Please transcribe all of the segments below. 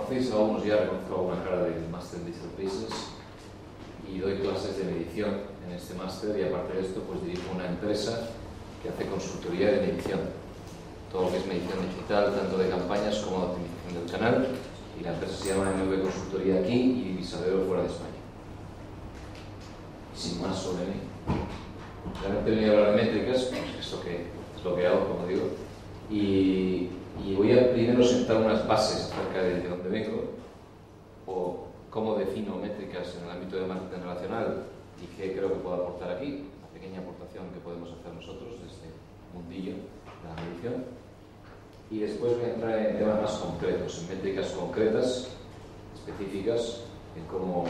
conocéis algunos ya, reconozco alguna cara del Máster en Digital Business y doy clases de medición en este máster y aparte de esto pues dirijo una empresa que hace consultoría de medición. Todo lo que es medición digital, tanto de campañas como de optimización del canal, y la empresa se llama MV Consultoría aquí y Visadero fuera de España. Sin más sobre mí. Realmente venía a hablar de métricas, esto que es lo que hago, como digo, y voy a primero sentar unas bases acerca de dónde vengo, o cómo defino métricas en el ámbito de marketing relacional y qué creo que puedo aportar aquí, una pequeña aportación que podemos hacer nosotros desde este mundillo de la medición. Y después voy a entrar en temas más concretos, en métricas concretas, específicas, en cómo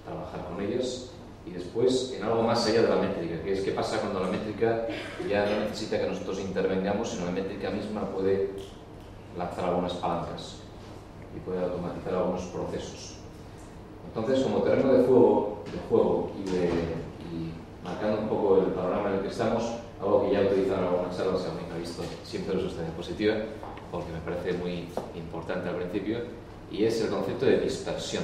trabajar con ellas, y después en algo más allá de la métrica, que es qué pasa cuando la métrica ya no necesita que nosotros intervengamos, sino la métrica misma puede lanzar algunas palancas y puede automatizar algunos procesos. Entonces, como terreno de juego y marcando un poco el panorama en el que estamos, algo que ya he utilizado en algunas charlas, que a mí me ha visto, siempre uso esta diapositiva, porque me parece muy importante al principio, y es el concepto de dispersión.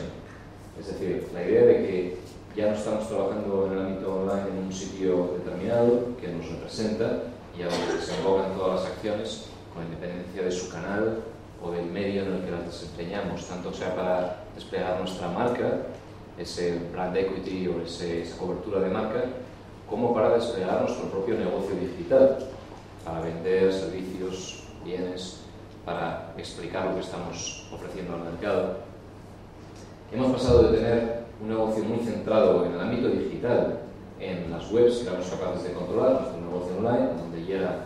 Es decir, la idea de que ya no estamos trabajando en el ámbito online en un sitio determinado que nos representa y a donde se enfocan todas las acciones con independencia de su canal o del medio en el que las desempeñamos, tanto sea para desplegar nuestra marca, ese brand equity o esa cobertura de marca, como para desplegar nuestro propio negocio digital, para vender servicios, bienes, para explicar lo que estamos ofreciendo al mercado. Hemos pasado de tener un negocio muy centrado en el ámbito digital, en las webs que éramos capaces de controlar, nuestro negocio online, donde ya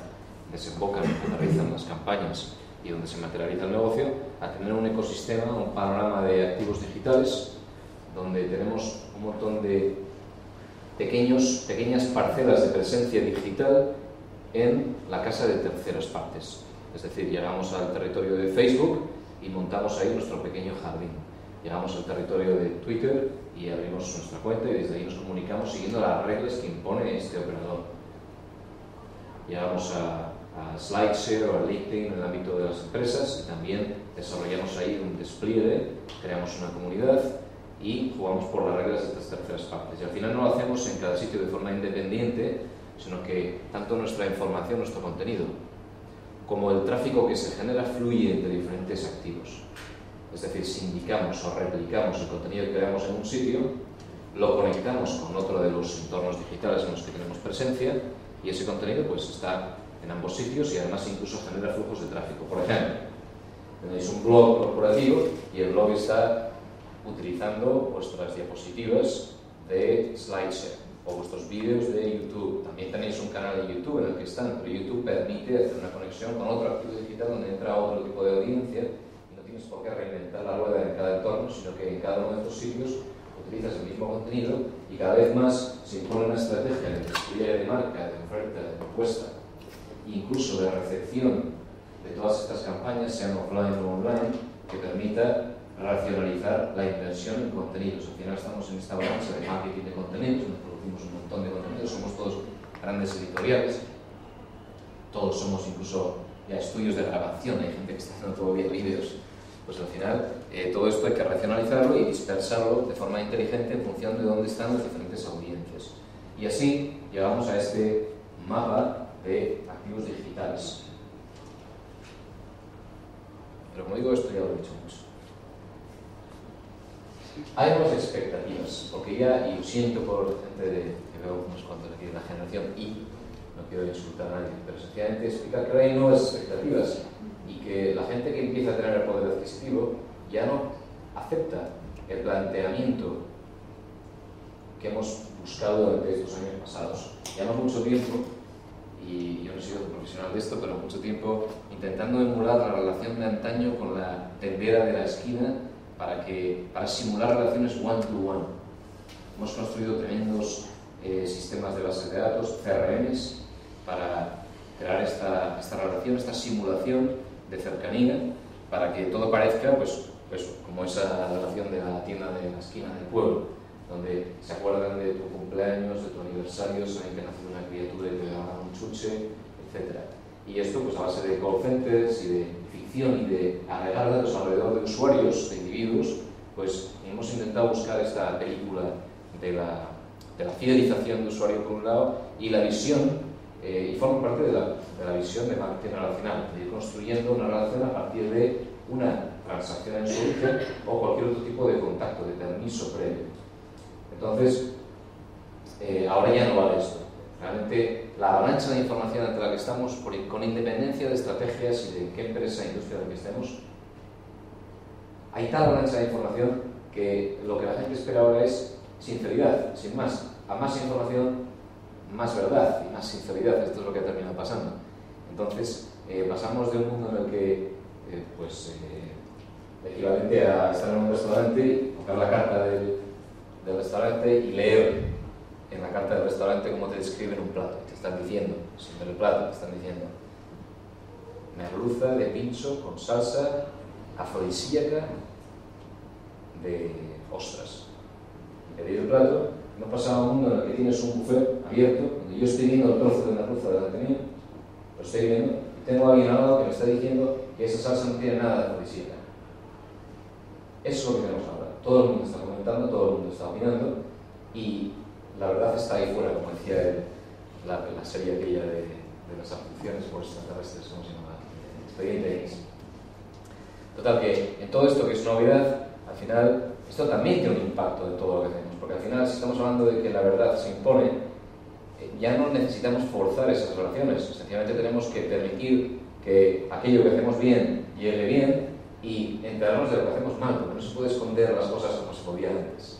desembocan, aterrizan las campañas y donde se materializa el negocio, a tener un ecosistema, un panorama de activos digitales, donde tenemos un montón de pequeñas parcelas de presencia digital en la casa de terceras partes. Es decir, llegamos al territorio de Facebook y montamos ahí nuestro pequeño jardín. Llegamos al territorio de Twitter y abrimos nuestra cuenta y desde ahí nos comunicamos siguiendo las reglas que impone este operador. Llegamos a SlideShare o a LinkedIn en el ámbito de las empresas y también desarrollamos ahí un despliegue, creamos una comunidad y jugamos por las reglas de estas terceras partes. Y al final no lo hacemos en cada sitio de forma independiente, sino que tanto nuestra información, nuestro contenido, como el tráfico que se genera fluye entre diferentes activos. Es decir, si indicamos o replicamos el contenido que creamos en un sitio, lo conectamos con otro de los entornos digitales en los que tenemos presencia y ese contenido pues está en ambos sitios y además incluso genera flujos de tráfico. Por ejemplo, tenéis un blog corporativo y el blog está utilizando vuestras diapositivas de SlideShare o vuestros vídeos de YouTube. También tenéis un canal de YouTube en el que están, pero YouTube permite hacer una conexión con otro activo digital donde entra otro tipo de audiencia. No tienes por qué reinventar la rueda en cada entorno, sino que en cada uno de estos sitios utilizas el mismo contenido y cada vez más se impone una estrategia de despliegue de marca, de oferta, de propuesta, incluso de recepción de todas estas campañas, sean offline o online, que permita racionalizar la inversión en contenidos. Al final estamos en esta balanza de marketing de contenidos, nos producimos un montón de contenidos, somos todos grandes editoriales, todos somos incluso ya estudios de grabación, hay gente que está haciendo todavía vídeos. Pues al final todo esto hay que racionalizarlo y dispersarlo de forma inteligente en función de dónde están las diferentes audiencias. Y así llegamos a este mapa de activos digitales. Pero como digo, esto ya lo he dicho mucho. Hay unas expectativas, porque ya, y lo siento por gente que veo unos cuantos aquí de la generación Y, no quiero insultar a nadie, pero sencillamente explicar que hay nuevas expectativas y que la gente que empieza a tener el poder adquisitivo ya no acepta el planteamiento que hemos buscado durante estos años pasados. Llevamos mucho tiempo, y yo no he sido profesional de esto, pero mucho tiempo intentando emular la relación de antaño con la tendera de la esquina para simular relaciones one-to-one. Hemos construido tremendos sistemas de bases de datos, CRMs, para crear esta relación, esta simulación de cercanía, para que todo parezca pues como esa relación de la tienda de la esquina del pueblo, donde se acuerdan de tu cumpleaños, de tu aniversario, saben que nació una criatura y te regalan un chuche, etc. Y esto pues a base de call centers y de ficción y de agregar datos alrededor de usuarios, de individuos, pues hemos intentado buscar esta película de la fidelización de usuario por un lado y la visión, y forma parte de la visión de marketing relacional, de ir construyendo una relación a partir de una transacción en su origen o cualquier otro tipo de contacto, de permiso previo. Entonces, ahora ya no vale esto. Realmente la avalancha de información ante la que estamos, con independencia de estrategias y de qué empresa e industria en la que estemos, hay tal avalancha de información que lo que la gente espera ahora es sinceridad, sin más. A más información, más verdad y más sinceridad. Esto es lo que ha terminado pasando. Entonces, pasamos de un mundo en el que, equivalente a estar en un restaurante, tocar la carta del restaurante y leer en la carta del restaurante cómo te describen un plato. Te están diciendo, sin ver el plato, te están diciendo merluza de pincho con salsa afrodisíaca de ostras. Y pedir el plato, no pasa a un mundo en el que tienes un buffet abierto, donde yo estoy viendo el trozo de merluza delante mío, lo estoy viendo, y tengo a alguien al lado que me está diciendo que esa salsa no tiene nada de afrodisíaca. Eso es lo que tenemos ahora. Todo el mundo está comentando, todo el mundo está opinando, y la verdad está ahí fuera, como decía la serie aquella de las abducciones por extraterrestres, ¿cómo se llama? Expediente X. Total, que en todo esto que es novedad, al final, esto también tiene un impacto en todo lo que hacemos, porque al final, si estamos hablando de que la verdad se impone, ya no necesitamos forzar esas relaciones, sencillamente tenemos que permitir que aquello que hacemos bien llegue bien y enterarnos de lo que hacemos mal, porque no se puede esconder las cosas como se podía antes.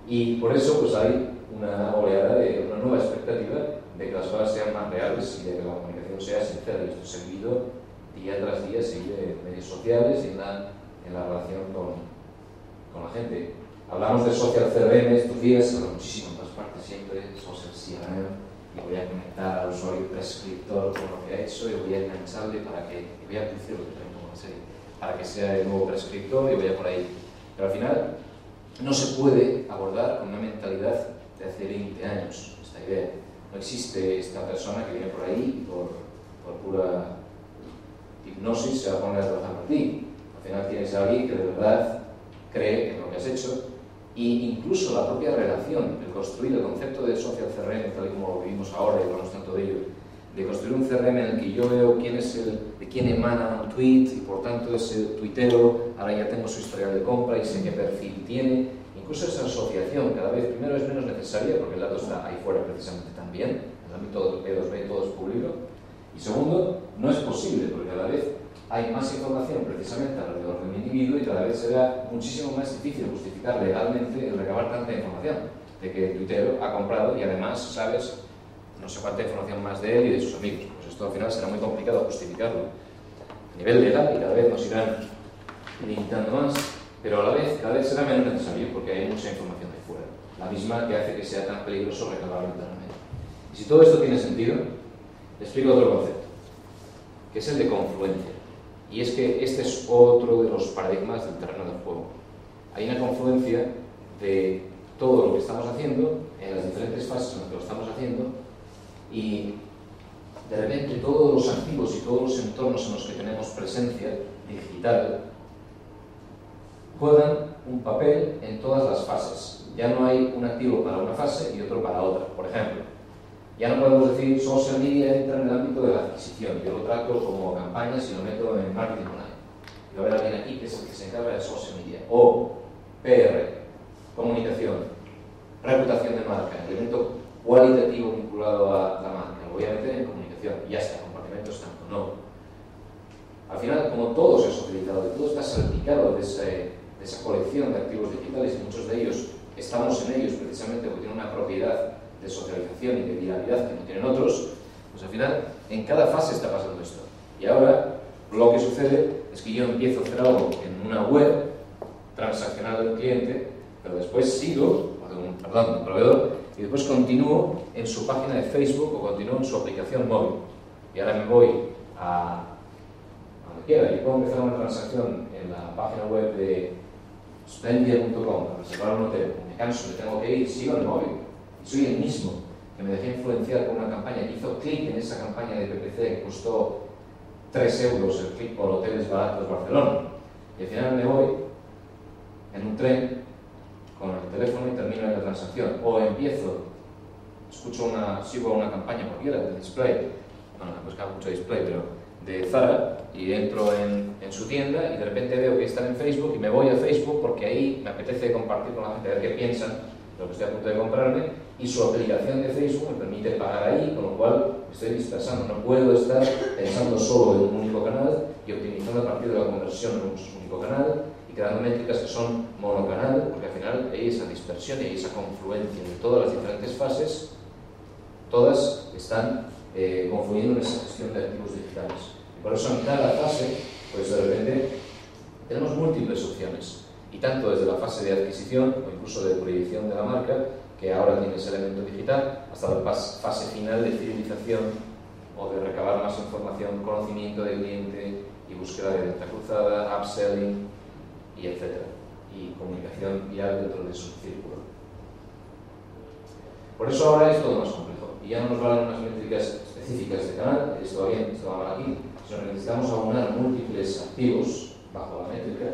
Y por eso pues hay una oleada de una nueva expectativa de que las cosas sean más reales y de que la comunicación sea sincera. Y esto se ha vivido día tras día, se vive en medios sociales y en la relación con la gente. Hablamos de social CRM estos días, se habla muchísimo en todas partes siempre, social CRM, y voy a conectar al usuario prescriptor con lo que ha hecho y voy a engancharle para que, y voy a decir lo que también pongo en serie, para que sea el nuevo prescriptor y voy a por ahí. Pero al final no se puede abordar con una mentalidad de hace 20 años esta idea. No existe esta persona que viene por ahí y por pura hipnosis se va a poner a trabajar por ti. Al final tienes a alguien que de verdad cree en lo que has hecho, e incluso la propia relación, el construir el concepto de social CRM, tal y como lo vivimos ahora y hablamos tanto de ello, de construir un CRM en el que yo veo de quién emana un tweet y por tanto ese tuitero ahora ya tengo su historial de compra y sé qué perfil tiene. Incluso esa asociación cada vez, primero, es menos necesaria porque el dato está ahí fuera precisamente también, en el ámbito del P2B todo es público. Y segundo, no es posible porque cada vez hay más información precisamente alrededor de un individuo y cada vez será muchísimo más difícil justificar legalmente el recabar tanta información de que el tuitero ha comprado y además sabes no sé cuánta información más de él y de sus amigos. Pues esto al final será muy complicado justificarlo a nivel legal y cada vez nos irán limitando más, pero a la vez cada vez será menos necesario porque hay mucha información de fuera, la misma que hace que sea tan peligroso recabarlo internamente. Y si todo esto tiene sentido, le explico otro concepto, que es el de confluencia. Y es que este es otro de los paradigmas del terreno del juego. Hay una confluencia de todo lo que estamos haciendo en las diferentes fases en las que lo estamos haciendo y de repente todos los activos y todos los entornos en los que tenemos presencia digital juegan un papel en todas las fases. Ya no hay un activo para una fase y otro para otra. Por ejemplo, ya no podemos decir social media entra en el ámbito de la adquisición. Yo lo trato como campañas y lo meto en marketing online. Y va a haber alguien aquí que es el que se encarga de social media. O PR, comunicación, reputación de marca, elemento cualitativo vinculado a la marca. Lo voy a meter en comunicación y ya está, compartimentos tanto, no. Al final, como todo se ha socializado y todo está salpicado de esa colección de activos digitales y muchos de ellos estamos en ellos precisamente porque tienen una propiedad de socialización y de viralidad que no tienen otros, pues al final en cada fase está pasando esto. Y ahora lo que sucede es que yo empiezo a hacer algo en una web transaccional del cliente, pero después sigo, perdón, del proveedor, y después continúo en su página de Facebook o continúo en su aplicación móvil. Y ahora me voy a donde quiera. Yo puedo empezar una transacción en la página web de Spendia.com para reservar un hotel. Me canso, me tengo que ir, sigo en el móvil. Y soy el mismo. que me dejé influenciar por una campaña, que hizo clic en esa campaña de PPC que costó 3 euros el clic por hoteles baratos Barcelona. Y al final me voy en un tren con el teléfono y termino en la transacción. O sigo una campaña cualquiera de display, bueno, me buscaba mucho display, pero de Zara, y entro en su tienda y de repente veo que están en Facebook y me voy a Facebook porque ahí me apetece compartir con la gente, a ver qué piensan de lo que estoy a punto de comprarme, y su aplicación de Facebook me permite pagar ahí, con lo cual me estoy dispersando. No puedo estar pensando solo en un único canal y optimizando a partir de la conversión en un único canal y creando métricas que son monocanal, porque al final hay esa dispersión y hay esa confluencia de todas las diferentes fases, todas están confluyendo en esa gestión de activos digitales. Y por eso en cada fase, pues de repente tenemos múltiples opciones, y tanto desde la fase de adquisición o incluso de proyección de la marca, que ahora tiene ese elemento digital, hasta la fase final de fidelización o de recabar más información, conocimiento del cliente y búsqueda de venta cruzada, upselling y etcétera, y comunicación vial dentro de su círculo. Por eso ahora es todo más complejo y ya no nos valen unas métricas específicas de canal, esto va bien, esto va mal aquí, sino que necesitamos aunar múltiples activos bajo la métrica.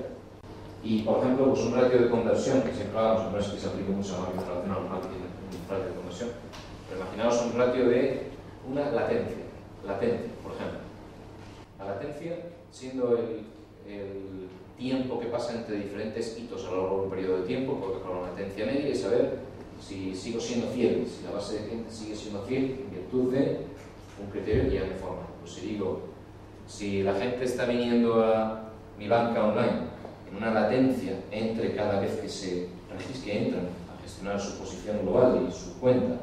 Y, por ejemplo, pues un ratio de conversión, que siempre hablamos, no es que se aplique mucho a la marketing relacional, un ratio de conversión, pero imaginaos un ratio de una latencia, por ejemplo. La latencia siendo el tiempo que pasa entre diferentes hitos a lo largo de un periodo de tiempo, porque con la latencia media es saber si sigo siendo fiel, si la base de clientes sigue siendo fiel en virtud de un criterio que ya me forma. Pues si digo, si la gente está viniendo a mi banca online en una latencia entre cada vez que entran a gestionar su posición global y su cuenta,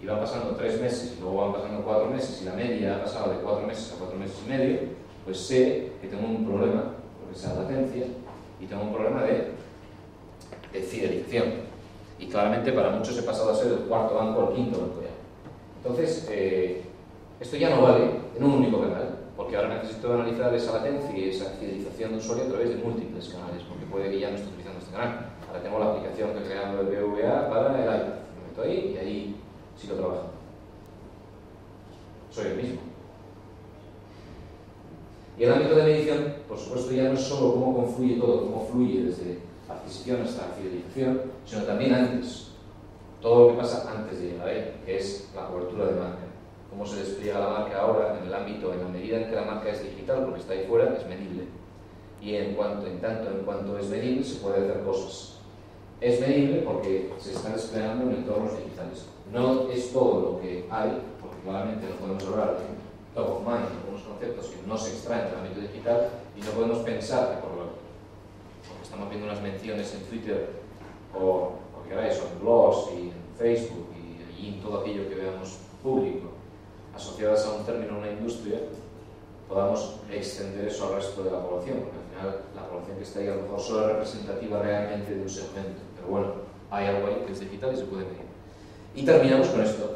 y van pasando 3 meses y luego van pasando 4 meses y la media ha pasado de 4 meses a 4 meses y medio, pues sé que tengo un problema por esa latencia y tengo un problema de fidelización. Y claramente para muchos he pasado a ser el cuarto banco o el quinto banco ya. Entonces, esto ya no vale en un único canal, porque ahora necesito analizar esa latencia y esa fidelización de usuario a través de múltiples canales, porque puede que ya no esté utilizando este canal. Ahora tengo la aplicación que he creado de BVA para el iPad. Me meto ahí y ahí sigo trabajando. Soy el mismo. Y el ámbito de medición, por supuesto, ya no es solo cómo confluye todo, cómo fluye desde adquisición hasta fidelización, sino también antes. Todo lo que pasa antes de llegar ahí, que es la cobertura de marca. Cómo se despliega la marca ahora en el ámbito, en la medida en que la marca es digital, porque está ahí fuera, es medible. Y en cuanto es medible, se puede hacer cosas. Es medible porque se está desplegando en entornos digitales. No es todo lo que hay, porque claramente no podemos hablar de top of mind, algunos conceptos que no se extraen del ámbito digital, y no podemos pensar que porque estamos viendo unas menciones en Twitter o que queráis, o en blogs y en Facebook y allí en todo aquello que veamos público, asociadas a un término, a una industria, podamos extender eso al resto de la población, porque al final la población que está ahí a lo mejor solo es representativa realmente de un segmento, pero bueno, hay algo ahí que es digital y se puede medir. Y terminamos con esto.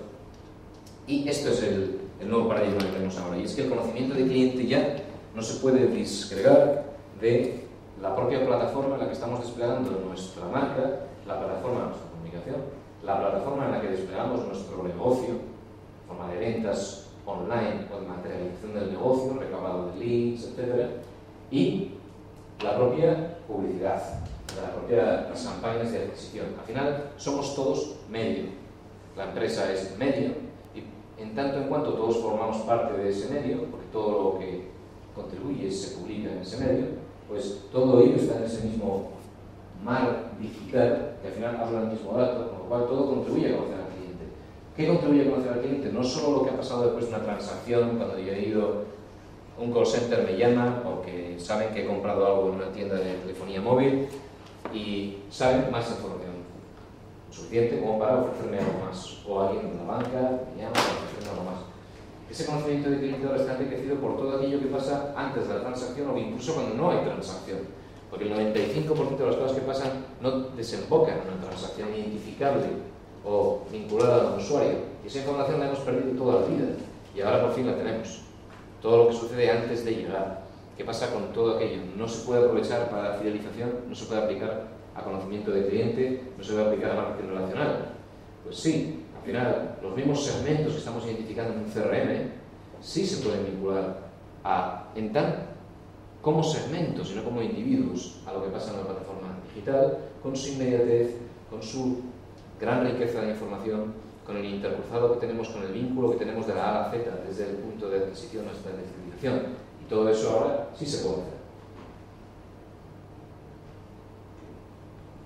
Y esto es el nuevo paradigma que tenemos ahora, y es que el conocimiento de cliente ya no se puede disgregar de la propia plataforma en la que estamos desplegando nuestra marca, la plataforma de nuestra comunicación, la plataforma en la que desplegamos nuestro negocio, forma de ventas online o de materialización del negocio, recabado de leads, etc. Y la propia publicidad, las campañas de adquisición. Al final somos todos medio. La empresa es medio y en tanto en cuanto todos formamos parte de ese medio, porque todo lo que contribuye se publica en ese medio, pues todo ello está en ese mismo mar digital que al final habla del mismo dato, con lo cual todo contribuye a conocer al cliente. ¿Qué contribuye a conocer al cliente? No solo lo que ha pasado después de una transacción, cuando yo he ido a un call center me llama porque saben que he comprado algo en una tienda de telefonía móvil y saben más información suficiente como para ofrecerme algo más, o alguien de la banca me llama para ofrecerme algo más. Ese conocimiento de cliente ahora está enriquecido por todo aquello que pasa antes de la transacción o incluso cuando no hay transacción, porque el 95% de las cosas que pasan no desembocan en una transacción identificable o vinculada al usuario, y esa información la hemos perdido toda la vida y ahora por fin la tenemos. Todo lo que sucede antes de llegar, qué pasa con todo aquello, no se puede aprovechar para la fidelización, no se puede aplicar a conocimiento de cliente, no se puede aplicar a marketing relacional. Pues sí, al final, los mismos segmentos que estamos identificando en un CRM sí se pueden vincular como segmentos y no como individuos a lo que pasa en la plataforma digital, con su inmediatez, con su gran riqueza de información, con el intercruzado que tenemos, con el vínculo que tenemos de la A a la Z, desde el punto de adquisición hasta la fidelización. Y todo eso ahora sí se puede hacer.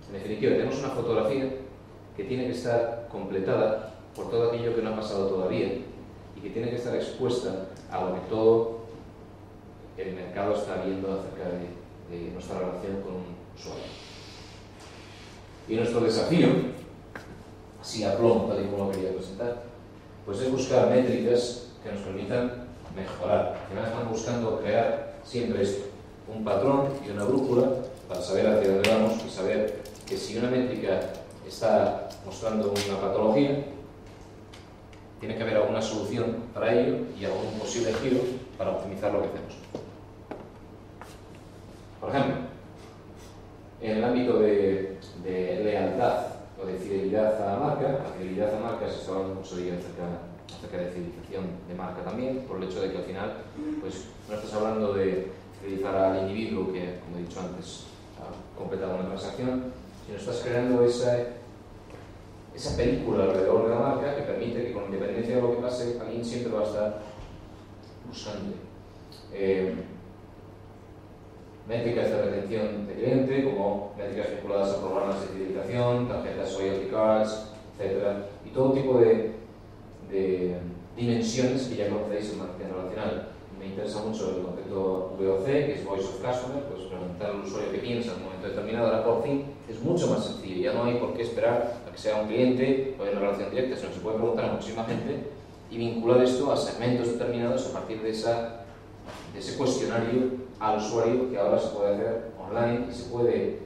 En definitiva, tenemos una fotografía que tiene que estar completada por todo aquello que no ha pasado todavía y que tiene que estar expuesta a lo que todo el mercado está viendo acerca de nuestra relación con un usuario. Y nuestro desafío, así a plomo, tal y como lo quería presentar, pues es buscar métricas que nos permitan mejorar. Al final estamos buscando crear siempre esto, un patrón y una brújula para saber hacia dónde vamos y saber que si una métrica está mostrando una patología, tiene que haber alguna solución para ello y algún posible giro para optimizar lo que hacemos. Por ejemplo, en el ámbito de lealtad o de fidelidad a la marca, la fidelidad a marca se está hablando mucho de acerca de fidelización de marca también, por el hecho de que al final pues, no estás hablando de fidelizar al individuo que, como he dicho antes, ha completado una transacción, sino estás creando esa película alrededor de la marca que permite que, con independencia de lo que pase, alguien siempre va a estar buscando. Métricas de retención de cliente, como métricas vinculadas a programas de fidelización, tarjetas loyalty cards, etc. Y todo tipo de dimensiones que ya conocéis en marketing relacional. Me interesa mucho el concepto VOC, que es Voice of Customer, pues preguntar al usuario qué piensa en un momento determinado. Ahora por fin es mucho más sencillo, ya no hay por qué esperar a que sea un cliente o en una relación directa, sino que se puede preguntar a muchísima gente y vincular esto a segmentos determinados a partir de ese cuestionario al usuario, que ahora se puede hacer online y se puede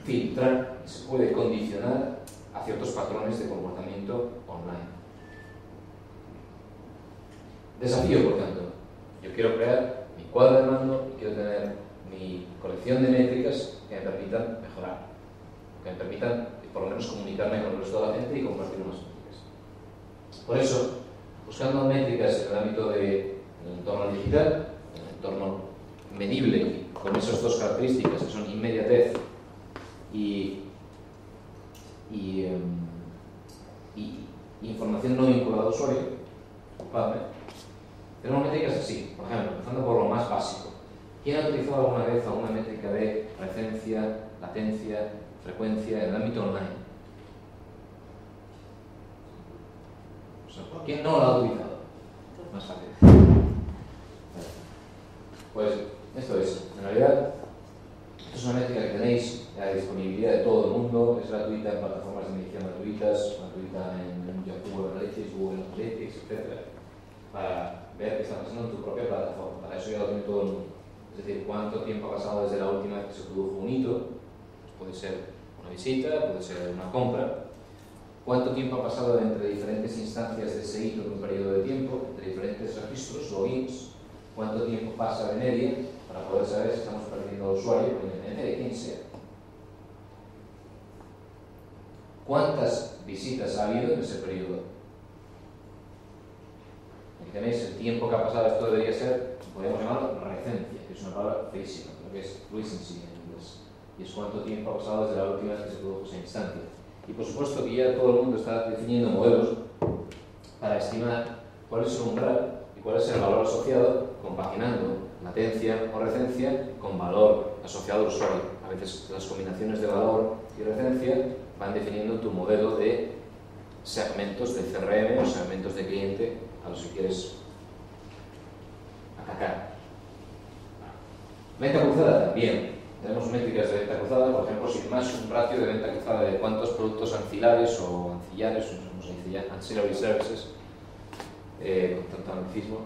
filtrar y se puede condicionar a ciertos patrones de comportamiento online. Desafío, por tanto. Yo quiero crear mi cuadro de mando y quiero tener mi colección de métricas que me permitan mejorar, que me permitan por lo menos comunicarme con el resto de la gente y compartir más métricas. Por eso, buscando métricas en el ámbito del entorno digital, en el entorno medible, con esas dos características que son inmediatez y información no vinculada al usuario, tenemos métricas así, por ejemplo, empezando por lo más básico. ¿Quién ha utilizado alguna vez alguna métrica de recencia, latencia, frecuencia en el ámbito online? O sea, ¿quién no lo ha utilizado? Más fácil. Pues esto es, en realidad, esto es una métrica que tenéis a disponibilidad de todo el mundo, es gratuita en plataformas de medición gratuitas, gratuita en Yahoo Analytics, Google Analytics, etc. Para ver qué está pasando en tu propia plataforma. Para eso ya lo tiene todo el mundo. Es decir, cuánto tiempo ha pasado desde la última vez que se produjo un hito, puede ser una visita, puede ser una compra, cuánto tiempo ha pasado entre diferentes instancias de ese hito en un periodo de tiempo, entre diferentes registros, logins, cuánto tiempo pasa de media, para poder saber si estamos perdiendo al usuario, independientemente de quién sea. ¿Cuántas visitas ha habido en ese periodo? Aquí tenéis el tiempo que ha pasado, esto debería ser, podríamos llamarlo recencia, que es una palabra feísima, creo que es recency en inglés, y es cuánto tiempo ha pasado desde la última vez que se produjo esa instancia. Y por supuesto que ya todo el mundo está definiendo modelos para estimar cuál es el umbral y cuál es el valor asociado, compaginando latencia o recencia con valor asociado al usuario. A veces las combinaciones de valor y recencia van definiendo tu modelo de segmentos de CRM o segmentos de cliente a los que quieres atacar. Venta cruzada también. Tenemos métricas de venta cruzada, por ejemplo, sin más un ratio de venta cruzada de cuántos productos ancilares o ancillares, no sé cómo se dice ya, ancillary services, con tanto anglicismo,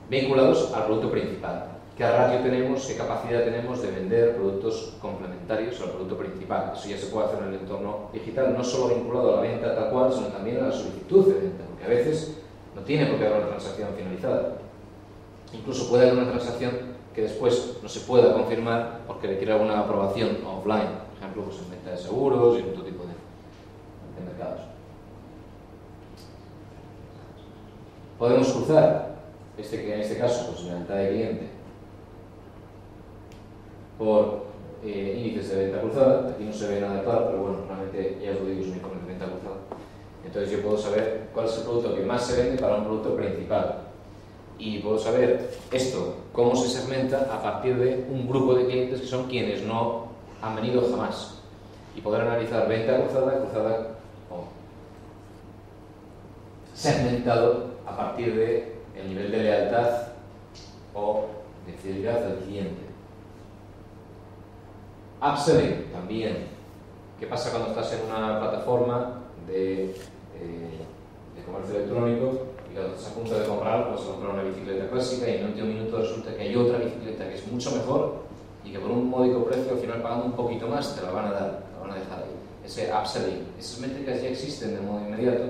vinculados al producto principal. ¿Qué ratio tenemos, qué capacidad tenemos de vender productos complementarios al producto principal? Eso ya se puede hacer en el entorno digital, no solo vinculado a la venta tal cual, sino también a la solicitud de venta, porque a veces no tiene por qué haber una transacción finalizada. Incluso puede haber una transacción que después no se pueda confirmar porque requiere alguna aprobación offline, por ejemplo, pues en venta de seguros y en otro tipo de mercados. Podemos cruzar, en este caso, pues lealtad de cliente por índices de venta cruzada. Aquí no se ve nada claro, pero bueno, realmente ya os lo digo, es un informe de venta cruzada. Entonces yo puedo saber cuál es el producto que más se vende para un producto principal. Y puedo saber esto, cómo se segmenta a partir de un grupo de clientes que son quienes no han venido jamás. Y poder analizar venta cruzada o segmentado a partir del nivel de lealtad o de fidelidad del cliente. Upselling también. ¿Qué pasa cuando estás en una plataforma de comercio electrónico y cuando estás a punto de comprar, pues comprar una bicicleta clásica y en el último minuto resulta que hay otra bicicleta que es mucho mejor y que por un módico precio, al final pagando un poquito más, te la van a dar, te la van a dejar ahí? Ese upselling. Esas métricas ya existen de modo inmediato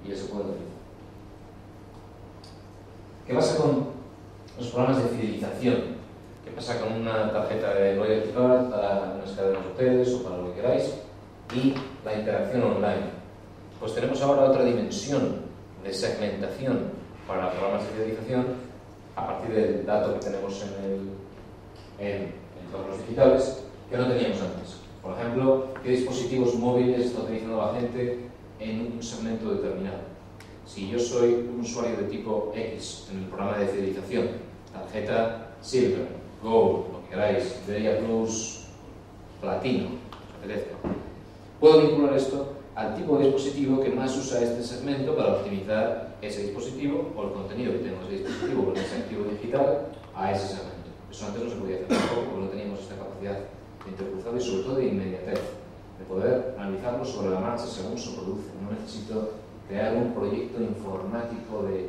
y ya se pueden utilizar. ¿Qué pasa con los programas de fidelización? ¿Qué pasa con una tarjeta de Loyalty Card para unas cadenas de hoteles o para lo que queráis? Y la interacción online. Pues tenemos ahora otra dimensión de segmentación para programas de fidelización a partir del dato que tenemos en entornos digitales que no teníamos antes. Por ejemplo, qué dispositivos móviles está utilizando la gente en un segmento determinado. Si yo soy un usuario de tipo X en el programa de fidelización, tarjeta Silver, Gold, lo que queráis, Iberia Plus, Platino, puedo vincular esto al tipo de dispositivo que más usa este segmento para optimizar ese dispositivo o el contenido que tengo en ese dispositivo con ese activo digital a ese segmento. Eso antes no se podía hacer tampoco porque no teníamos esta capacidad de intercruzado y sobre todo de inmediatez, de poder analizarlo sobre la marcha según se produce. No necesito crear un proyecto informático de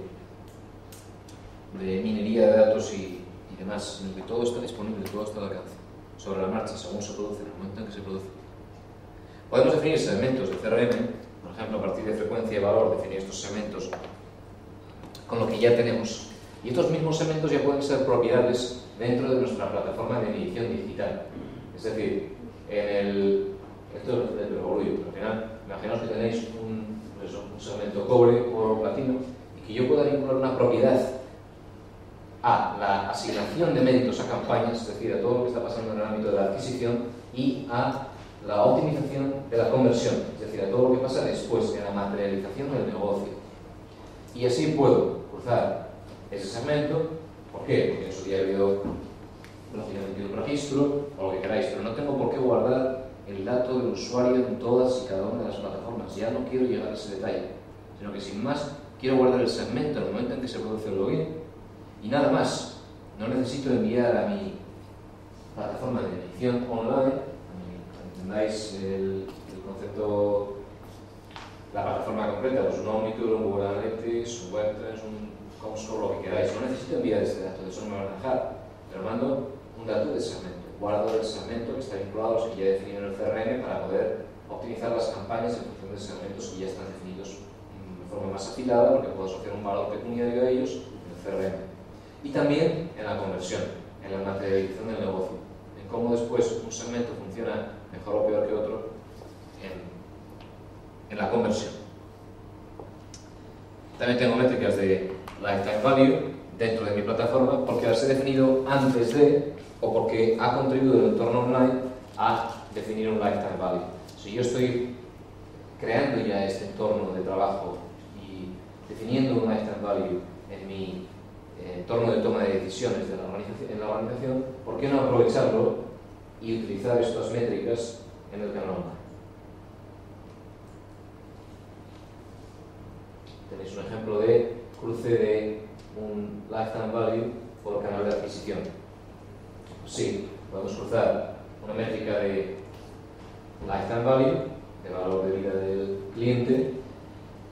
minería de datos y demás, en el que todo está disponible, todo está al alcance, sobre la marcha según se produce, en el momento en que se produce. Podemos definir segmentos de CRM, por ejemplo, a partir de frecuencia y valor, definir estos segmentos con lo que ya tenemos. Y estos mismos segmentos ya pueden ser propiedades dentro de nuestra plataforma de medición digital. Es decir, esto es del orgullo, pero al final, imaginaos que tenéis un segmento cobre o platino y que yo pueda vincular una propiedad a la asignación de méritos a campañas, es decir, a todo lo que está pasando en el ámbito de la adquisición y a la optimización de la conversión, es decir, a todo lo que pasa después en la materialización del negocio. Y así puedo cruzar ese segmento. ¿Por qué? Porque en su día ha habido lógicamente un registro o lo que queráis, pero no tengo por qué guardar el dato del usuario en todas y cada una de las plataformas. Ya no quiero llegar a ese detalle, sino que sin más quiero guardar el segmento en el momento en que se produce el login y nada más. No necesito enviar a mi plataforma de medición online, entendáis el concepto, la plataforma completa, pues un Omniture, un Google Analytics, un Webtrends, un Comscore, lo que queráis. No necesito enviar este dato, de eso no me van a dejar, pero mando un dato de segmento, guardo el segmento que está vinculado a los que ya he definido en el CRM para poder optimizar las campañas en función de segmentos que ya están definidos de forma más afilada, porque puedo asociar un valor pecuniario a ellos en el CRM. Y también en la conversión, en la materialización del negocio, en cómo después un segmento funciona mejor o peor que otro en la conversión. También tengo métricas de lifetime value dentro de mi plataforma porque las he definido antes de o porque ha contribuido el entorno online a definir un lifetime value. Si yo estoy creando ya este entorno de trabajo y definiendo un lifetime value en mi entorno de toma de decisiones de en la organización, ¿por qué no aprovecharlo y utilizar estas métricas en el canal online? Tenéis un ejemplo de cruce de un lifetime value por canal de adquisición. Pues sí, podemos cruzar una métrica de lifetime value, de valor de vida del cliente,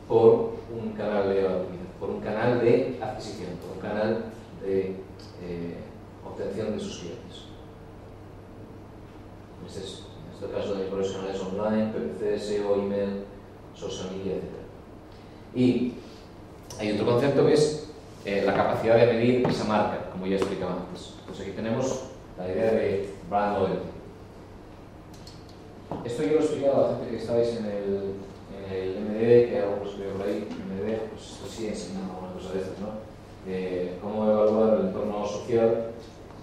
por un canal de adquisición, por un canal de obtención de sus clientes. En este caso de profesionales online, PPC, SEO, email, social media, etc. Y hay otro concepto que es la capacidad de medir esa marca, como ya explicaba antes. Pues aquí tenemos la idea de brand loyalty. Esto yo lo he explicado a la gente que estabais en el MD, que algo pues veo por ahí, MD, pues esto sí enseñando una cosa de estas, ¿no? Cómo evaluar el entorno social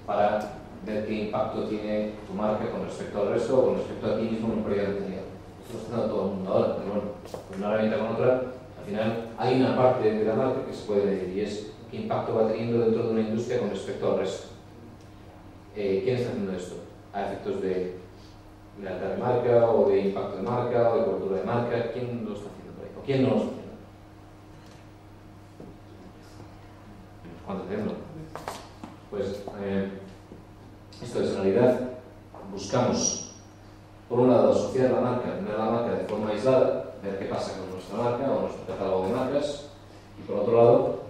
para ver qué impacto tiene tu marca con respecto al resto o con respecto a ti mismo en un periodo de tiempo. Esto lo está haciendo todo el mundo ahora, pero bueno, con una herramienta con otra, al final hay una parte de la marca que se puede medir y es qué impacto va teniendo dentro de una industria con respecto al resto. ¿Quién está haciendo esto? A efectos de lealtad de marca, o de impacto de marca, o de cobertura de marca. ¿Quién lo está haciendo por ahí? ¿O quién no lo está haciendo? ¿Cuánto tiempo? Pues esto es, en realidad, buscamos, por un lado, asociar la marca, tener la marca de forma aislada, ver qué pasa con nuestra marca o nuestro catálogo de marcas, y por otro lado,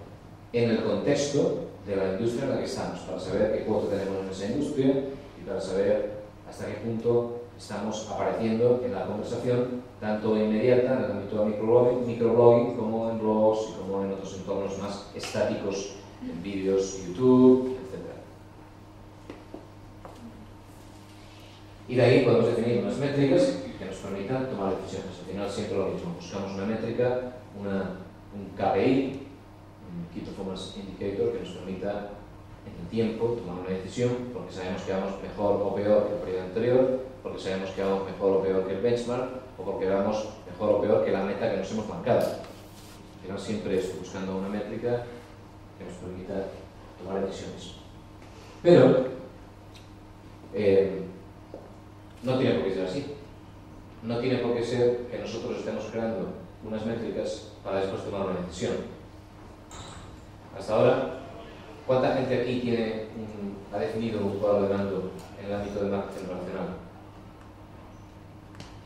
en el contexto de la industria en la que estamos, para saber qué cuota tenemos en esa industria y para saber hasta qué punto estamos apareciendo en la conversación, tanto inmediata en el ámbito de microblogging como en blogs y como en otros entornos más estáticos, en vídeos, YouTube, etc. Y de ahí podemos definir unas métricas que nos permitan tomar decisiones. Al final siempre lo mismo, buscamos una métrica, un KPI, un Key Performance Indicator, que nos permita en el tiempo tomar una decisión, porque sabemos que vamos mejor o peor que el periodo anterior, porque sabemos que vamos mejor o peor que el benchmark, o porque vamos mejor o peor que la meta que nos hemos marcado. Al final siempre estoy buscando una métrica que nos permita tomar decisiones. Pero no tiene por qué ser así. No tiene por qué ser que nosotros estemos creando unas métricas para después tomar una decisión. Hasta ahora, ¿cuánta gente aquí ha definido un cuadro de mando en el ámbito del marketing relacional?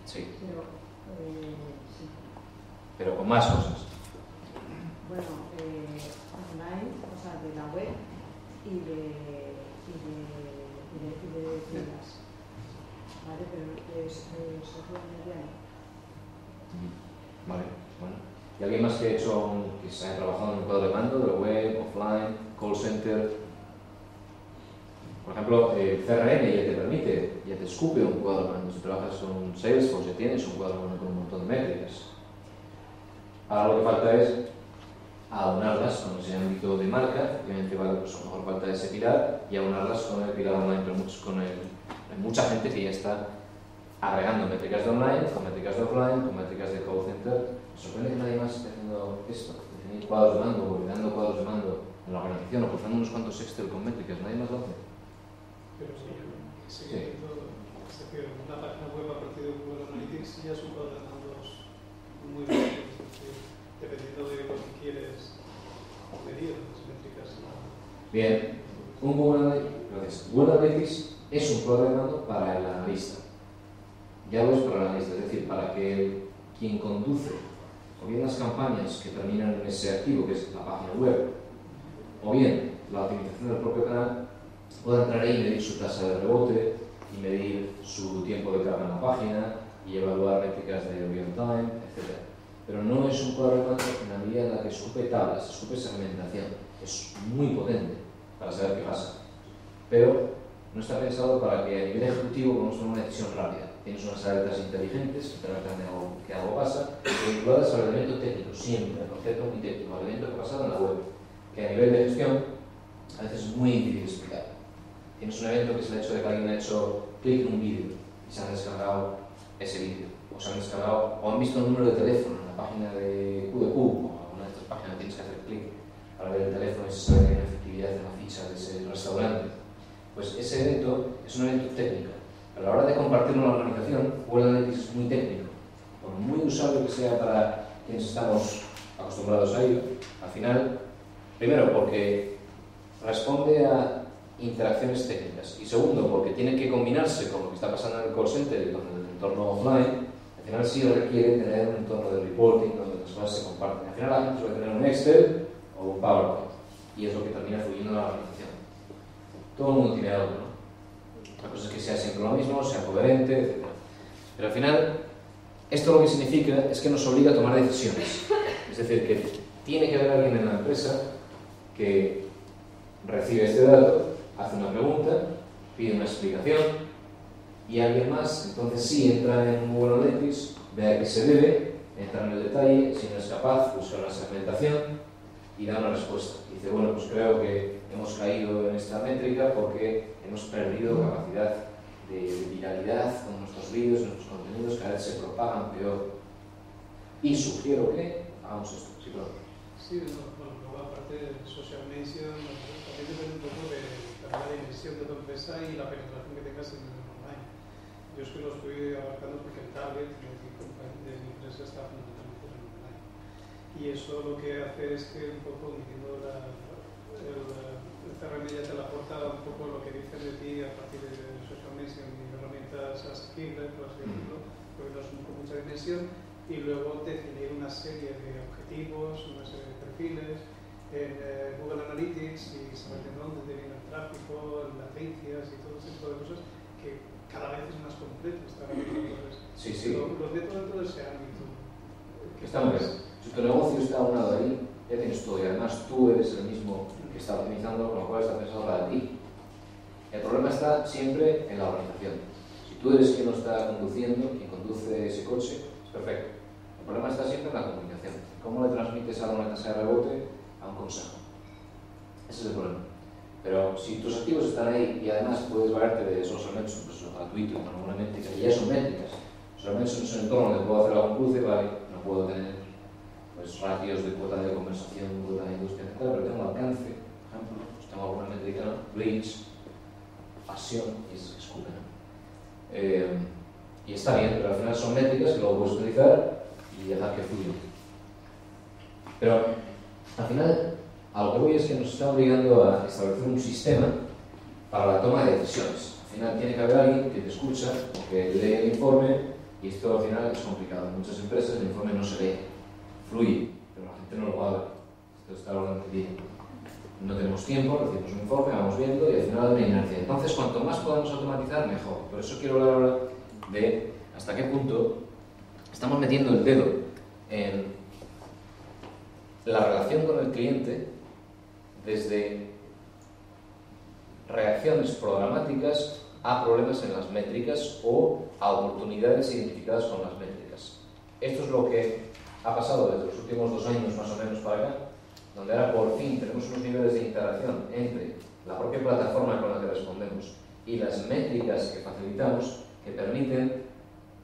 Sí. Sí. Pero con más cosas. Bueno, online, o sea, de la web y de tiendas. ¿Vale? Pero es social media. Vale, bueno. ¿Y alguien más que se haya trabajado en un cuadro de mando, de la web, offline, call center? Por ejemplo, CRM ya te permite, ya te escupe un cuadro de mando. Si trabajas con Salesforce ya tienes un cuadro de mando con un montón de métricas. Ahora lo que falta es aunarlas con ese ámbito de marca. Obviamente vale, pues a lo mejor falta ese pilar y aunarlas con el pilar online, pero hay mucha gente que ya está agregando métricas de online, con métricas de offline, con métricas de call center. Me sorprende que nadie más esté haciendo esto, definir cuadros de mando o dando cuadros de mando en la organización o cruzando unos cuantos Excel con métricas. Nadie más lo hace. Pero sí, es decir, una página web a partir de Google Analytics ya es un cuadro de mandos muy bien, dependiendo de lo que quieres medir, las métricas. Bien, Google Analytics es un cuadro de mando para el analista. Ya lo es para el analista, es decir, para que quien conduce o bien las campañas que terminan en ese activo, que es la página web, o bien la optimización del propio canal, pueda entrar ahí y medir su tasa de rebote y medir su tiempo de carga en la página y evaluar métricas de real time, etc. Pero no es un cuadro de mando en la medida en la que escupe tablas, escupe segmentación. Es muy potente para saber qué pasa. Pero no está pensado para que a nivel ejecutivo podamos tomar una decisión rápida. Tienes unas alertas inteligentes que te alertan de que algo pasa, vinculadas al elemento técnico, siempre, al concepto muy técnico, al elemento que ha pasado en la web, que a nivel de gestión a veces es muy difícil explicar. Tienes un evento que es el hecho de que alguien ha hecho clic en un vídeo y se han descargado ese vídeo, o se han descargado, o han visto el número de teléfono en la página de QDQ, o alguna de estas páginas tienes que hacer clic para ver el teléfono y saber que hay una efectividad en la ficha de ese restaurante. Pues ese evento es un evento técnico. Pero a la hora de compartirlo en la organización, Google Analytics es muy técnico. Por muy usable que sea para quienes estamos acostumbrados a ello, al final, primero porque responde a interacciones técnicas y segundo porque tiene que combinarse con lo que está pasando en el call center y con el entorno offline. Al final sí requiere tener un entorno de reporting donde las cosas se comparten. Al final la gente suele tener un Excel o un PowerPoint y es lo que termina fluyendo en la organización. Todo el mundo tiene algo, ¿no? La cosa es que sea siempre lo mismo, sea coherente, etc. Pero al final, esto lo que significa es que nos obliga a tomar decisiones. Es decir, que tiene que haber alguien en la empresa que recibe este dato, hace una pregunta, pide una explicación y alguien más, entonces sí entra en Google Analytics, ve a qué se debe entrar en el detalle, sino es capaz de usar la segmentación y dar una respuesta. Dice, bueno, pues creo que hemos caído en esta métrica porque hemos perdido capacidad de viralidad con nuestros vídeos, nuestros contenidos, cada vez se propagan peor. Y sugiero que hagamos esto. Sí, claro. Sí, bueno, luego aparte del social mention, también depende un poco de la dimensión de tu empresa y la penetración que tengas en el online. Yo es que lo estoy abarcando porque el target de mi empresa está fundamentalmente en el online. Y eso lo que hace es que un poco metiendo el CRM ya te la aporta un poco lo que dicen de ti a partir de social mention y herramientas asequibles, por así decirlo, porque no es con mucha dimensión. Y luego definir una serie de objetivos, una serie de perfiles en Google Analytics y saber de dónde te viene el tráfico, las latencias y todo ese tipo de cosas que cada vez es más completo. Sí, sí. Los meto dentro de ese ámbito. Está muy bien. Si tu negocio está aunado ahí, ya tienes todo y además tú eres el mismo que está optimizando, con lo cual está pensando para ti. El problema está siempre en la organización. Si tú eres quien lo está conduciendo, quien conduce ese coche, es perfecto. El problema está siempre en la comunicación. ¿Cómo le transmites a una tasa de rebote a un consejo? Ese es el problema. Pero si tus activos están ahí y además puedes valerte de social mention, pues gratuito, con alguna métrica, que ya son métricas. Social mention es un entorno donde puedo hacer algún cruce, vale, no puedo tener pues, ratios de cuota de conversación, cuota de industria, etc., pero tengo alcance, por ejemplo, pues tengo alguna métrica, ¿no? Reach, pasión, y es escupe, ¿no? Y está bien, pero al final son métricas que luego puedes utilizar y dejar que fluya. Pero al final, a lo que voy es que nos está obligando a establecer un sistema para la toma de decisiones. Al final tiene que haber alguien que te escucha o que lee el informe y esto al final es complicado. En muchas empresas el informe no se lee, fluye, pero la gente no lo haga. Esto está lo entendido. No tenemos tiempo, recibimos un informe, vamos viendo y al final hay una inercia. Entonces, cuanto más podamos automatizar, mejor. Por eso quiero hablar ahora de hasta qué punto estamos metiendo el dedo en la relación con el cliente desde reacciones programáticas a problemas en las métricas o a oportunidades identificadas con las métricas. Esto es lo que ha pasado desde los últimos 2 años más o menos para acá, donde ahora por fin tenemos unos niveles de integración entre la propia plataforma con la que respondemos y las métricas que facilitamos que permiten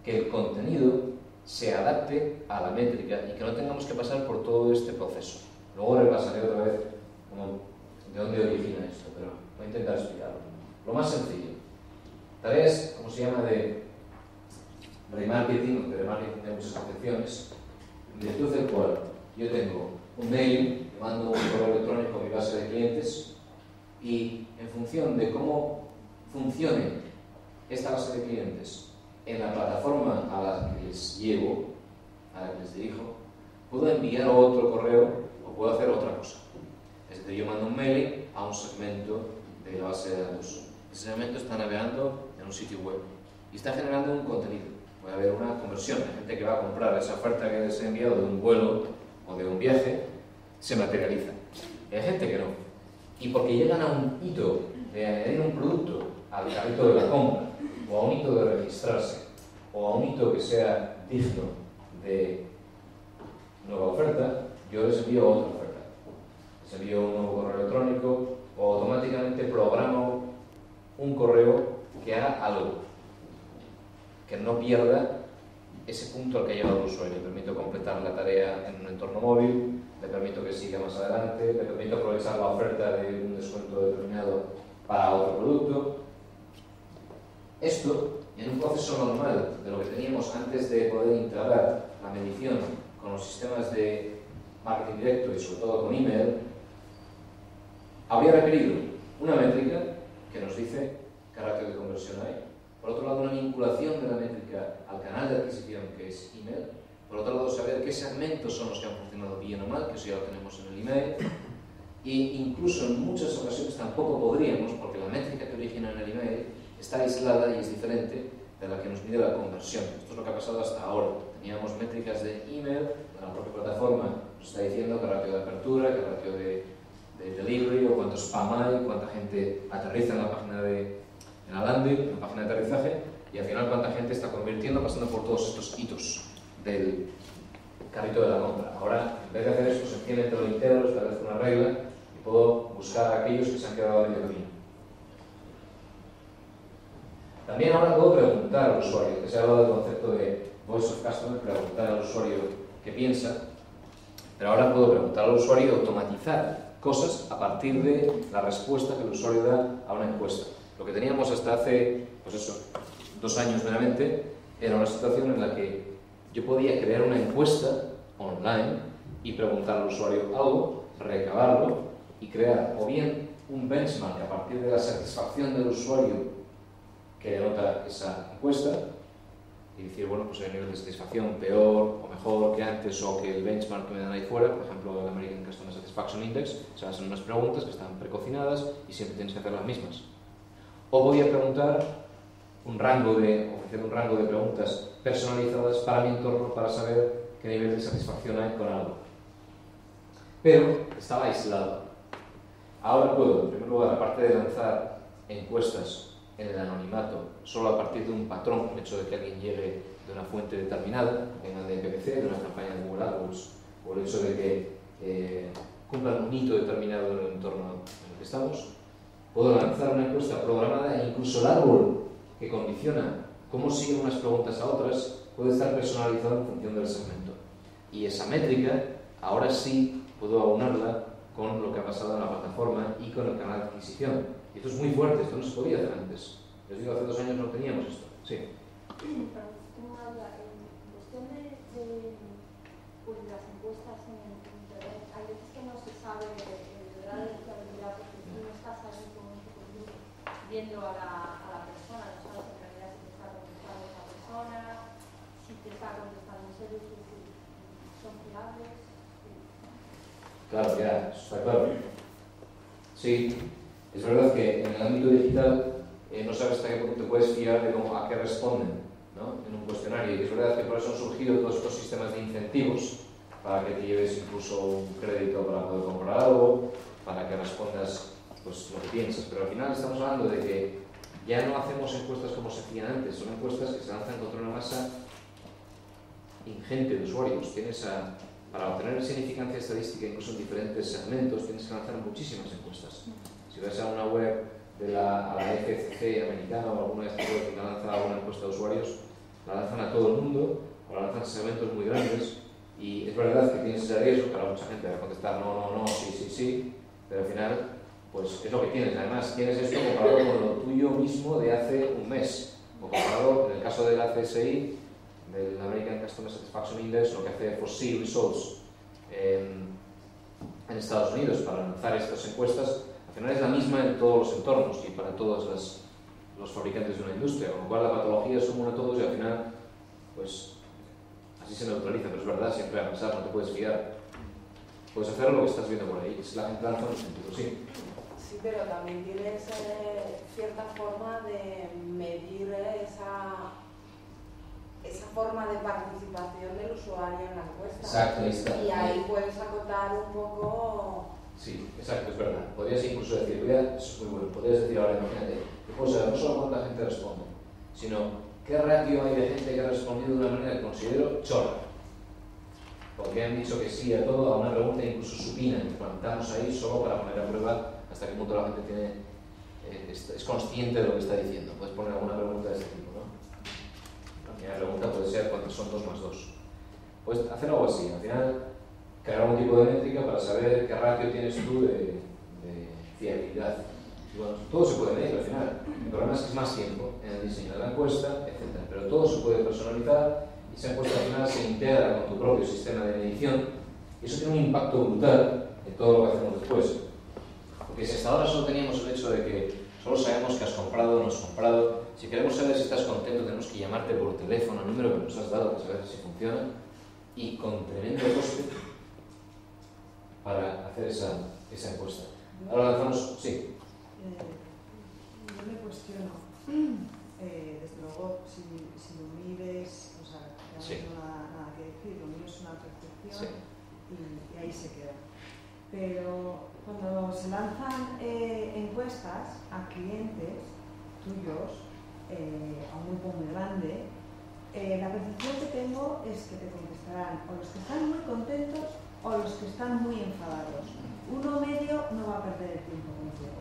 que el contenido se adapte a la métrica y que no tengamos que pasar por todo este proceso. Luego repasaré otra vez de dónde origina esto, pero voy a intentar explicarlo. Lo más sencillo. Tareas, como se llama, de remarketing, o de remarketing de muchas acepciones, en virtud del cual yo tengo un mail, mando un correo electrónico a mi base de clientes y en función de cómo funcione esta base de clientes en la plataforma a la que les llevo, a la que les dirijo, puedo enviar otro correo o puedo hacer otra cosa. Es decir, yo mando un mail a un segmento de la base de datos. Ese segmento está navegando en un sitio web y está generando un contenido. Puede haber una conversión. La gente que va a comprar esa oferta que les he enviado de un vuelo o de un viaje se materializa. Y hay gente que no. Y porque llegan a un hito de añadir un producto al carrito de la compra, o a un hito de registrarse, o a un hito que sea digno de nueva oferta, yo les envío otra oferta. Les envío un nuevo correo electrónico o automáticamente programo un correo que haga algo, que no pierda ese punto al que ha llegado el usuario. Le permito completar la tarea en un entorno móvil, le permito que siga más adelante, le permito aprovechar la oferta de un descuento determinado para otro producto. Esto, en un proceso normal de lo que teníamos antes de poder integrar la medición con los sistemas de marketing directo y sobre todo con email, habría requerido una métrica que nos dice qué ratio de conversión hay, por otro lado una vinculación de la métrica al canal de adquisición que es email, por otro lado saber qué segmentos son los que han funcionado bien o mal, que eso ya lo tenemos en el email, e incluso en muchas ocasiones tampoco podríamos, porque la métrica que origina en el email está aislada y es diferente de la que nos mide la conversión. Esto es lo que ha pasado hasta ahora. Teníamos métricas de email, de la propia plataforma nos está diciendo qué ratio de apertura, qué ratio de delivery, o cuánto spam hay, cuánta gente aterriza en la página en la landing, en la página de aterrizaje, y al final cuánta gente está convirtiendo pasando por todos estos hitos del carrito de la compra. Ahora, en vez de hacer esto, sencillamente lo integro, establezco una regla y puedo buscar a aquellos que se han quedado a medio camino. También ahora puedo preguntar al usuario, que se ha hablado del concepto de Voice of Customer, preguntar al usuario qué piensa, pero ahora puedo preguntar al usuario y automatizar cosas a partir de la respuesta que el usuario da a una encuesta. Lo que teníamos hasta hace, pues eso, 2 años meramente, era una situación en la que yo podía crear una encuesta online y preguntar al usuario algo, recabarlo y crear o bien un benchmark a partir de la satisfacción del usuario que denota esa encuesta y decir, bueno, pues hay un nivel de satisfacción peor o mejor que antes o que el benchmark que me dan ahí fuera, por ejemplo el American Customer Satisfaction Index, se basan en unas preguntas que están precocinadas y siempre tienes que hacer las mismas. O voy a preguntar ofrecer un rango de preguntas personalizadas para mi entorno para saber qué nivel de satisfacción hay con algo. Pero estaba aislado. Ahora puedo, en primer lugar, aparte de lanzar encuestas en el anonimato, solo a partir de un patrón, el hecho de que alguien llegue de una fuente determinada, venga de PPC, de una campaña de Google AdWords, o el hecho de que cumplan un hito determinado en el entorno en el que estamos, puedo lanzar una encuesta programada e incluso el árbol que condiciona cómo siguen unas preguntas a otras puede estar personalizado en función del segmento. Y esa métrica, ahora sí puedo aunarla con lo que ha pasado en la plataforma y con el canal de adquisición. Y esto es muy fuerte, esto no se podía hacer antes. Les digo, hace 2 años no teníamos esto. Sí. Tengo una duda. En cuestión de pues, las encuestas en Internet, hay veces que no se sabe el grado de fiabilidad porque tú no estás ahí viendo a la persona, no sabes en realidad si te está contestando esa persona, si te está contestando en serio, si son fiables. Claro, ya, está claro. Sí, es verdad que en el ámbito digital no sabes hasta qué punto te puedes fiar de a qué responden, ¿no?, en un cuestionario. Y es verdad que por eso han surgido todos estos sistemas de incentivos para que te lleves incluso un crédito para poder comprar algo, para que respondas pues, lo que piensas. Pero al final estamos hablando de que ya no hacemos encuestas como se hacían antes, son encuestas que se lanzan contra una masa ingente de usuarios. Para obtener significancia estadística incluso en diferentes segmentos tienes que lanzar muchísimas encuestas. Si vas a una web de a la FCC americana o alguna de estas webs que han lanzado una encuesta de usuarios, la lanzan a todo el mundo o la lanzan a segmentos muy grandes y es verdad que tienes ese riesgo para mucha gente va a contestar no, sí, pero al final pues es lo que tienes. Además tienes esto comparado con lo tuyo mismo de hace un mes o comparado en el caso de la CSI, del American Customer Satisfaction Index, lo que hace Fossey Results en Estados Unidos para lanzar estas encuestas, al final es la misma en todos los entornos y para todos los fabricantes de una industria, con lo cual la patología es común a todos y al final, pues, así se neutraliza, pero es verdad, siempre va a pasar, no te puedes fiar. Puedes hacer lo que estás viendo por ahí, si la gente lanza un sentido, sí. Sí, pero también tienes cierta forma de medir esa forma de participación del usuario en la encuesta. Exacto, ahí está. Y ahí puedes acotar un poco... Sí, exacto, es verdad. Podrías incluso decir, eso es muy bueno, podrías decir ahora, imagínate, que puedo saber no solo cuánta gente responde, sino qué ratio hay de gente que ha respondido de una manera que considero chorra. Porque han dicho que sí a todo, a una pregunta, e incluso supinan, y plantamos ahí solo para poner a prueba hasta qué punto la gente es consciente de lo que está diciendo. Puedes poner alguna pregunta de ese tipo, ¿no? La primera pregunta puede ser cuántos son 2 más 2. Puedes hacer algo así, al final crear algún tipo de métrica para saber qué ratio tienes tú de fiabilidad. Y bueno, todo se puede medir al final. El problema es que es más tiempo en el diseño de la encuesta, etc. Pero todo se puede personalizar y esa encuesta al final se integra con tu propio sistema de medición y eso tiene un impacto brutal en todo lo que hacemos después. Porque si hasta ahora solo teníamos el hecho de que solo sabemos que has comprado o no has comprado, si queremos saber si estás contento tenemos que llamarte por teléfono al número que nos has dado para saber si funciona y con tremendo coste para hacer esa encuesta. Ahora lanzamos, sí. Yo me cuestiono, desde luego, si lo mides, o sea, Sí. no hay nada que decir, lo mío es una percepción Sí. y ahí se queda. Pero cuando se lanzan encuestas a clientes tuyos, a un grupo muy grande, La percepción que tengo es que te contestarán o los que están muy contentos o los que están muy enfadados. Uno medio no va a perder el tiempo contigo.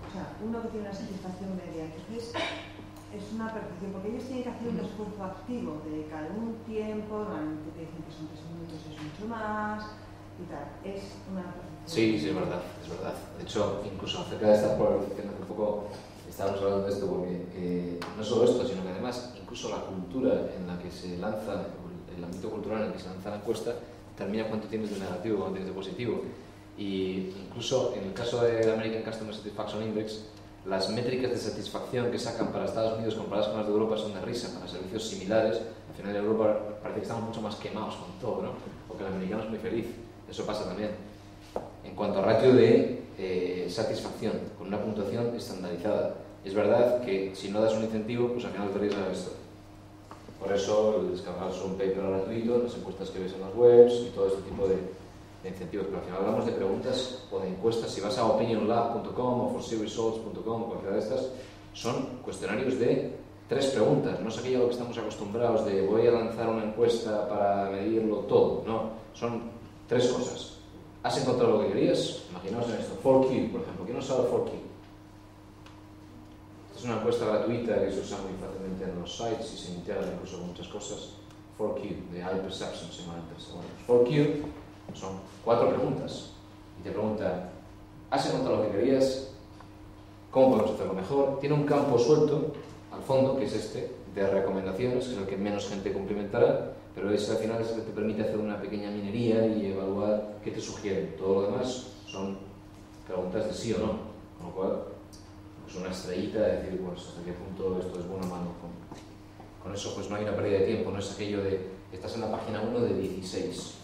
O sea, uno que tiene una satisfacción media. Entonces, es una percepción, porque ellos tienen que hacer un esfuerzo activo de dedicar un tiempo, normalmente te dicen que son 3 minutos, es mucho más y tal. Es una percepción. Sí, sí, es verdad, es verdad. De hecho, incluso acerca de esta polarización, hace poco estábamos hablando de esto, porque no solo esto, sino que además, incluso la cultura en la que se lanza, el ámbito cultural en el que se lanza la encuesta, termina cuánto tienes de negativo, cuánto tienes de positivo. Y incluso en el caso del American Customer Satisfaction Index, las métricas de satisfacción que sacan para Estados Unidos comparadas con las de Europa son de risa, para servicios similares. Al final en Europa parece que estamos mucho más quemados con todo, ¿no? Porque el americano es muy feliz, eso pasa también. En cuanto a ratio de satisfacción, con una puntuación estandarizada. Es verdad que si no das un incentivo, pues al final te arriesgas a esto. Por eso el descargarse un paper gratuito, las encuestas que ves en las webs y todo este tipo de incentivos. Pero al final hablamos de preguntas o de encuestas. Si vas a opinionlab.com o forseeresults.com o cualquiera de estas, son cuestionarios de 3 preguntas. No es aquello a lo que estamos acostumbrados de voy a lanzar una encuesta para medirlo todo. No, son 3 cosas. ¿Has encontrado lo que querías? Imaginaos en esto. 4Q, por ejemplo. ¿Quién no sabe 4Q? Es una encuesta gratuita que se usa muy fácilmente en los sites y se integra incluso con muchas cosas. 4Q, de High Perception, se llama antes. 4Q son 4 preguntas. Y te pregunta, ¿has encontrado lo que querías? ¿Cómo podemos hacerlo mejor? Tiene un campo suelto, al fondo, que es este, de recomendaciones, que es el que menos gente cumplimentará, pero ese al final es el que te permite hacer una pequeña minería y evaluar qué te sugieren. Todo lo demás son preguntas de sí o no, con lo cual pues una estrellita de decir, pues hasta qué punto esto es bueno o malo. Con eso pues no hay una pérdida de tiempo, no es aquello de estás en la página 1 de 16.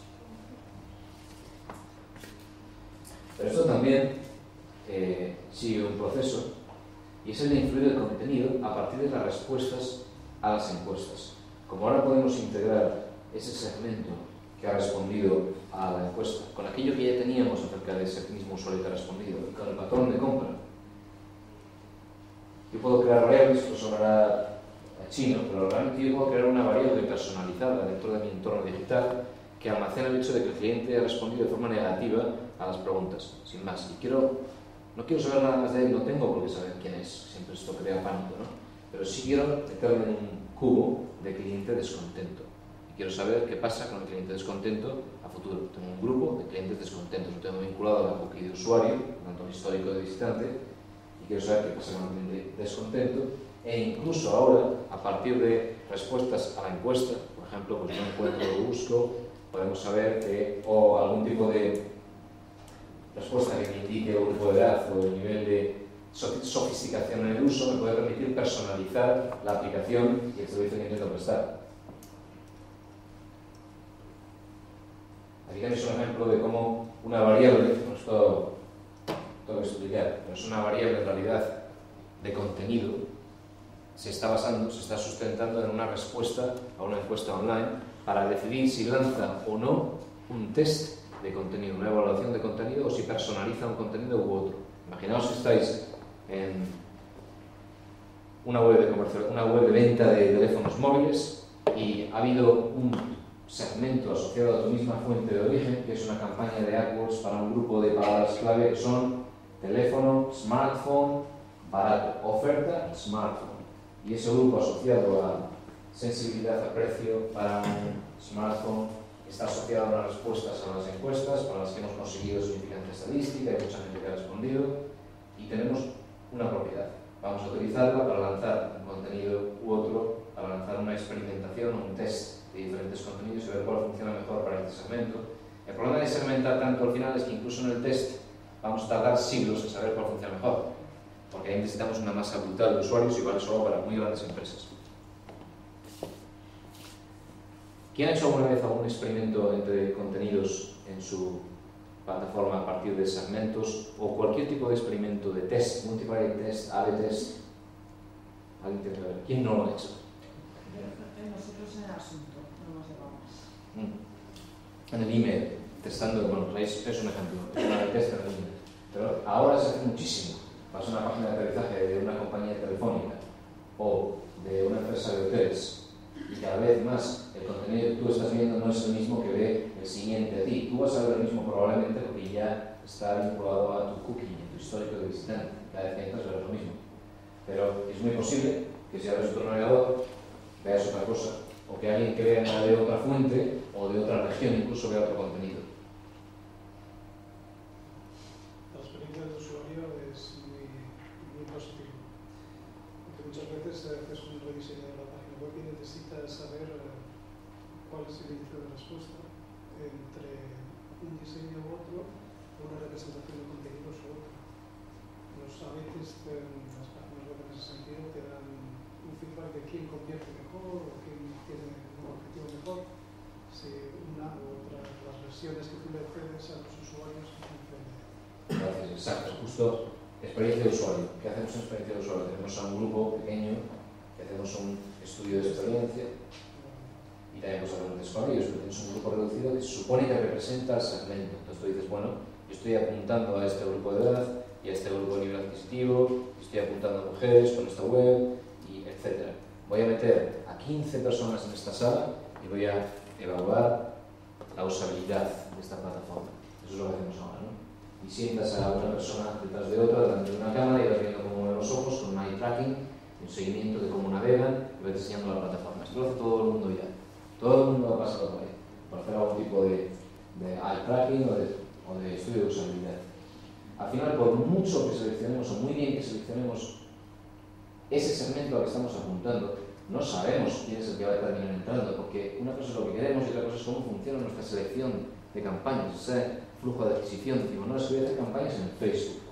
Pero esto también sigue un proceso y es el de influir el contenido a partir de las respuestas a las encuestas. Como ahora podemos integrar ese segmento que ha respondido a la encuesta con aquello que ya teníamos acerca de ese mismo usuario que ha respondido y con el patrón de compra, yo puedo crear variables, esto sonará chino, pero realmente yo puedo crear una variable personalizada dentro de mi entorno digital que almacena el hecho de que el cliente ha respondido de forma negativa a las preguntas, sin más. Y no quiero saber nada más de él, no tengo por qué saber quién es, siempre esto crea pánico, ¿no? Pero sí quiero meterle en un cubo de cliente descontento. Y quiero saber qué pasa con el cliente descontento a futuro. Tengo un grupo de clientes descontentos, lo tengo vinculado a la cookie de usuario, tanto un histórico de visitante, y quiero saber qué pasa con el cliente descontento. E incluso ahora, a partir de respuestas a la encuesta, por ejemplo, pues no encuentro, lo busco, podemos saber que, o algún tipo de respuesta que me indique el grupo de edad o el nivel de sofisticación en el uso, me puede permitir personalizar la aplicación y el servicio que intento prestar. Aquí tenéis un ejemplo de cómo una variable, no es todo que explicar, pero es una variable en realidad de contenido, se está sustentando en una respuesta a una encuesta online para decidir si lanza o no un test de contenido, una evaluación de contenido, o si personaliza un contenido u otro. Imaginaos que estáis en una web de venta de teléfonos móviles y ha habido un segmento asociado a tu misma fuente de origen, que es una campaña de AdWords para un grupo de palabras clave que son teléfono, smartphone, barato, oferta y smartphone. Y ese grupo asociado a sensibilidad a precio para un smartphone está asociado a unas respuestas a las encuestas para las que hemos conseguido significante estadística y mucha gente que ha respondido, y tenemos una propiedad. Vamos a utilizarla para lanzar un contenido u otro, para lanzar una experimentación o un test de diferentes contenidos y ver cuál funciona mejor para este segmento. El problema de segmentar tanto al final es que incluso en el test vamos a tardar siglos en saber cuál funciona mejor, porque ahí necesitamos una masa brutal de usuarios, igual solo para muy grandes empresas. ¿Quién ha hecho alguna vez algún experimento entre contenidos en su plataforma a partir de segmentos o cualquier tipo de experimento de test, multivariate test, A/B test? ¿Alguien tiene que ver? ¿Quién no lo ha hecho? Nosotros en el asunto no nos llevamos. En el email, testando, bueno, es un ejemplo, es una test en el email. Pero ahora se hace muchísimo. Vas a una página de aterrizaje de una compañía telefónica o de una empresa de hoteles y cada vez tu histórico de visitante. Cada vez que entras verás lo mismo. Pero es muy posible que si abres otro navegador veas otra cosa, o que alguien que vea de otra fuente o de otra región incluso vea otro contenido. La experiencia del usuario es muy positiva. Porque muchas veces haces un rediseño de la página web y necesitas saber cuál es el índice de respuesta entre un diseño u otro, una representación de contenidos u otra. A veces las páginas web en ese sentido te dan un feedback de quién convierte mejor o quién tiene un objetivo mejor, si una u otra, las versiones que tú le cedes a los usuarios en función de... Gracias, exacto. Justo experiencia de usuario. ¿Qué hacemos en experiencia de usuario? Tenemos a un grupo pequeño que hacemos un estudio de experiencia y también pues hablamos con ellos, pero tienes un grupo reducido que se supone que representa el segmento. Entonces tú dices, bueno, yo estoy apuntando a este grupo de edad y a este grupo de nivel adquisitivo, estoy apuntando a mujeres con esta web, y etc. Voy a meter a 15 personas en esta sala y voy a evaluar la usabilidad de esta plataforma. Eso es lo que hacemos ahora, ¿no? Y sientas a una persona detrás de otra, delante de una cámara, y vas viendo cómo mueven los ojos con un eye tracking, un seguimiento de cómo navegan, y vas diseñando la plataforma. Esto lo hace todo el mundo ya. Todo el mundo ha pasado por ahí, para hacer algún tipo de eye tracking o de estudio de usabilidad. Al final, por mucho que seleccionemos, o muy bien que seleccionemos ese segmento al que estamos apuntando, no sabemos quién es el que va a terminar entrando, porque una cosa es lo que queremos y otra cosa es cómo funciona nuestra selección de campañas, ese flujo de adquisición. Decimos, no, es que voy a hacer campañas en Facebook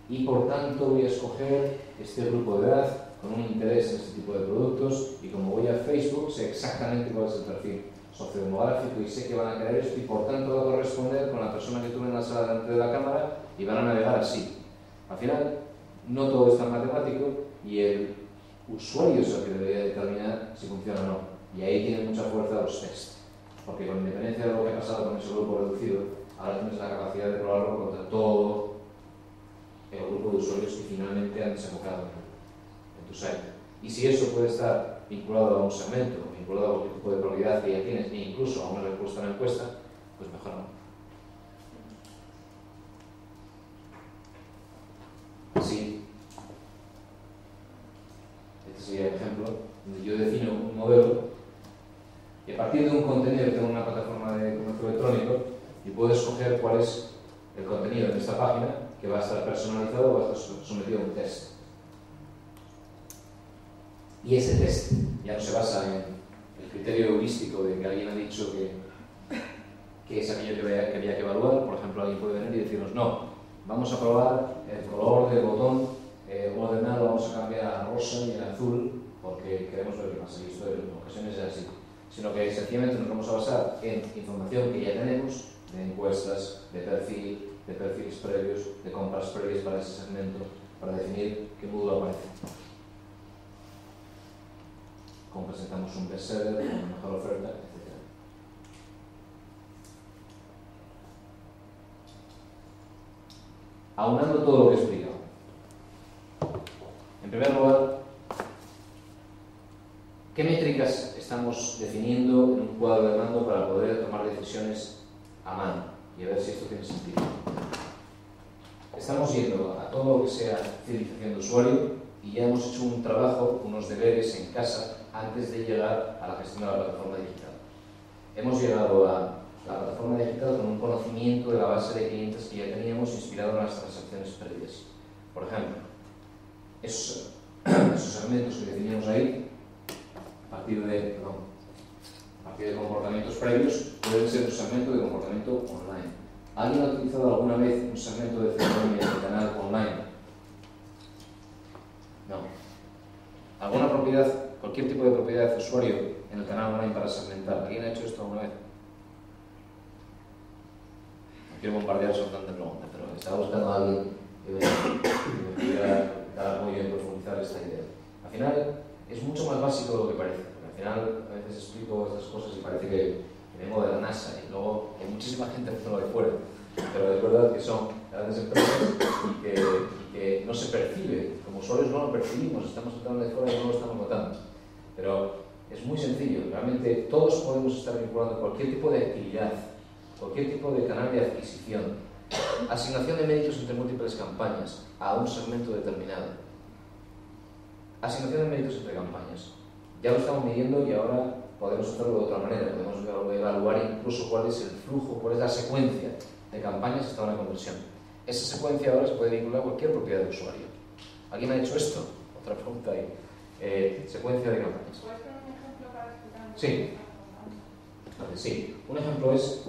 y por tanto voy a escoger este grupo de edad con un interés en este tipo de productos, y como voy a Facebook sé exactamente cuál es el perfil sociodemográfico y sé que van a querer esto, y por tanto va a corresponder con la persona que tuve en la sala delante de la cámara y van a navegar así. Al final, no todo es tan matemático y el usuario es el que debería determinar si funciona o no. Y ahí tienen mucha fuerza los tests. Porque con independencia de lo que ha pasado con ese grupo reducido, ahora tienes la capacidad de probarlo contra todo el grupo de usuarios que finalmente han desembocado en tu site. Y si eso puede estar vinculado a un segmento, vinculado a cualquier tipo de probabilidad que ya tienes, e incluso a una respuesta a una encuesta, pues mejor no. Sí. Este sería el ejemplo donde yo defino un modelo y a partir de un contenido, tengo una plataforma de comercio electrónico y puedo escoger cuál es el contenido de esta página que va a estar personalizado o va a estar sometido a un test. Y ese test ya no se basa en el criterio heurístico de que alguien ha dicho que es aquello que había que evaluar. Por ejemplo, alguien puede venir y decirnos, no, vamos a probar el color del botón ordenado, vamos a cambiar a rosa y a azul porque queremos ver qué pasa. Y esto en ocasiones es así. Sino que sencillamente nos vamos a basar en información que ya tenemos, de encuestas, de perfiles previos, de compras previas para ese segmento, para definir qué módulo aparece. Cómo presentamos un bestseller, una mejor oferta, etc. Aunando todo lo que he explicado. En primer lugar, ¿qué métricas estamos definiendo en un cuadro de mando para poder tomar decisiones a mano? Y a ver si esto tiene sentido. Estamos yendo a todo lo que sea fidelización de usuario y ya hemos hecho un trabajo, unos deberes en casa antes de llegar a la gestión de la plataforma digital. Hemos llegado a la plataforma digital con un conocimiento de la base de clientes que ya teníamos inspirado en las transacciones previas. Por ejemplo, esos segmentos que definíamos ahí, a partir de comportamientos previos, pueden ser un segmento de comportamiento online. ¿Alguien ha utilizado alguna vez un segmento de CRM en el canal online? No. ¿Alguna propiedad, cualquier tipo de propiedad de usuario en el canal online para segmentar? ¿Alguien ha hecho esto alguna vez? No quiero bombardear soltando preguntas, pero estaba buscando a alguien que me pudiera dar apoyo en profundizar esta idea. Al final, es mucho más básico de lo que parece. Porque al final, a veces explico estas cosas y parece que vengo de la NASA y luego hay muchísima gente haciéndolo de fuera. Pero es verdad que son grandes empresas y que no se percibe. Como usuarios no lo percibimos, estamos entrando de fuera y no lo estamos notando. Pero es muy sencillo. Realmente todos podemos estar vinculados a cualquier tipo de actividad, cualquier tipo de canal de adquisición, Asignación de méritos entre múltiples campañas a un segmento determinado. Asignación de méritos entre campañas. Ya lo estamos midiendo y ahora podemos hacerlo de otra manera. Podemos evaluar incluso cuál es el flujo, cuál es la secuencia de campañas hasta una conversión. Esa secuencia ahora se puede vincular a cualquier propiedad de usuario. ¿Alguien ha hecho esto? Otra pregunta ahí. Secuencia de campañas. ¿Puedes poner un ejemplo para explicar? Sí. Sí. Un ejemplo es...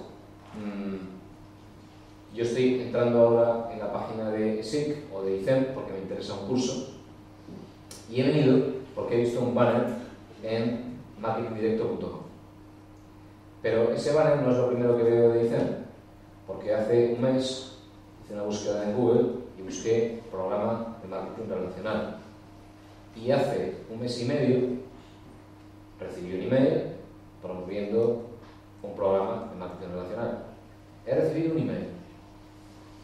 yo estoy entrando ahora en la página de SIC o de ICEM porque me interesa un curso y he venido porque he visto un banner en marketingdirecto.com. Pero ese banner no es lo primero que veo de ICEM, porque hace un mes hice una búsqueda en Google y busqué programa de marketing relacional. Y hace un mes y medio recibí un email promoviendo un programa de marketing relacional. He recibido un email.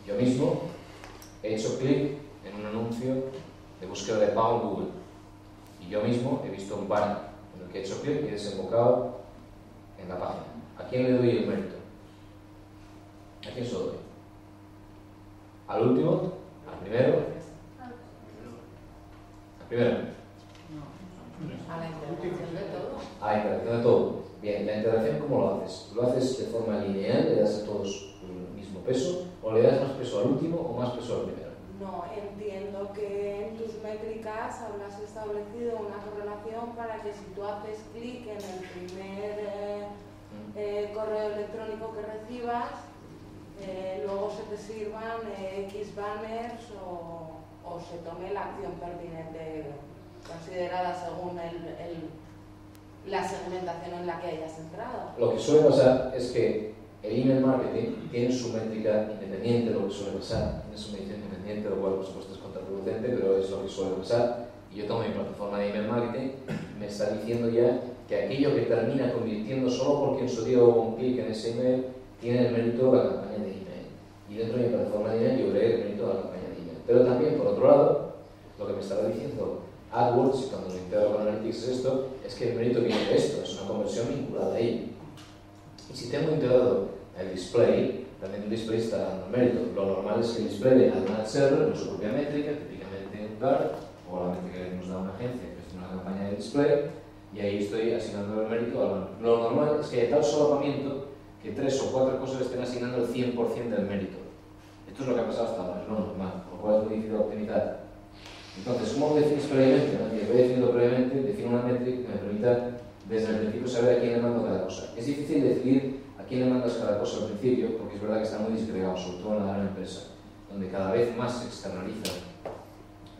Yo mismo he hecho clic en un anuncio de búsqueda de pago en Google. Y yo mismo he visto un banner en el que he hecho clic y he desembocado en la página. ¿A quién le doy el mérito? ¿A quién se lo doy? ¿Al último? ¿Al primero? ¿Al primero? A la interacción de todo. A la interacción de todo. Bien, ¿la interacción cómo lo haces? ¿Lo haces de forma lineal? ¿Le das a todos el mismo peso? ¿O le das más peso al último o más peso al primero? No, entiendo que en tus métricas habrás establecido una correlación para que si tú haces clic en el primer correo electrónico que recibas, luego se te sirvan X banners o se tome la acción pertinente considerada según la segmentación en la que hayas entrado. Lo que suele pasar es que el email marketing tiene su métrica independiente de lo que suele pasar, tiene su medición independiente, lo cual por supuesto es contraproducente, pero es lo que suele pasar. Y yo tomo mi plataforma de email marketing, me está diciendo ya que aquello que termina convirtiendo solo porque en su día hubo un clic en ese email, tiene el mérito de la campaña de email. Y dentro de mi plataforma de email yo veré el mérito de la campaña de email. Pero también, por otro lado, lo que me estará diciendo AdWords, cuando lo integro con Analytics, es que el mérito viene de esto, es una conversión vinculada a ello. Y si tengo integrado el display, también el display está dando mérito. Lo normal es que el display venga de un ad server con su propia métrica, típicamente un DAR, o la métrica que nos da una agencia, que es una campaña de display, y ahí estoy asignando el mérito al banner. Lo normal es que haya tal solapamiento que 3 o 4 cosas estén asignando el 100% del mérito. Esto es lo que ha pasado hasta ahora, es lo normal, por lo cual es muy difícil optimizar. Entonces, ¿cómo lo definis previamente? ¿No? Yo he definido previamente, defino una métrica que me permita desde el principio saber a quién le mando cada cosa. Es difícil decidir a quién le mandas cada cosa al principio, porque es verdad que está muy disgregado, sobre todo en la gran empresa, donde cada vez más se externaliza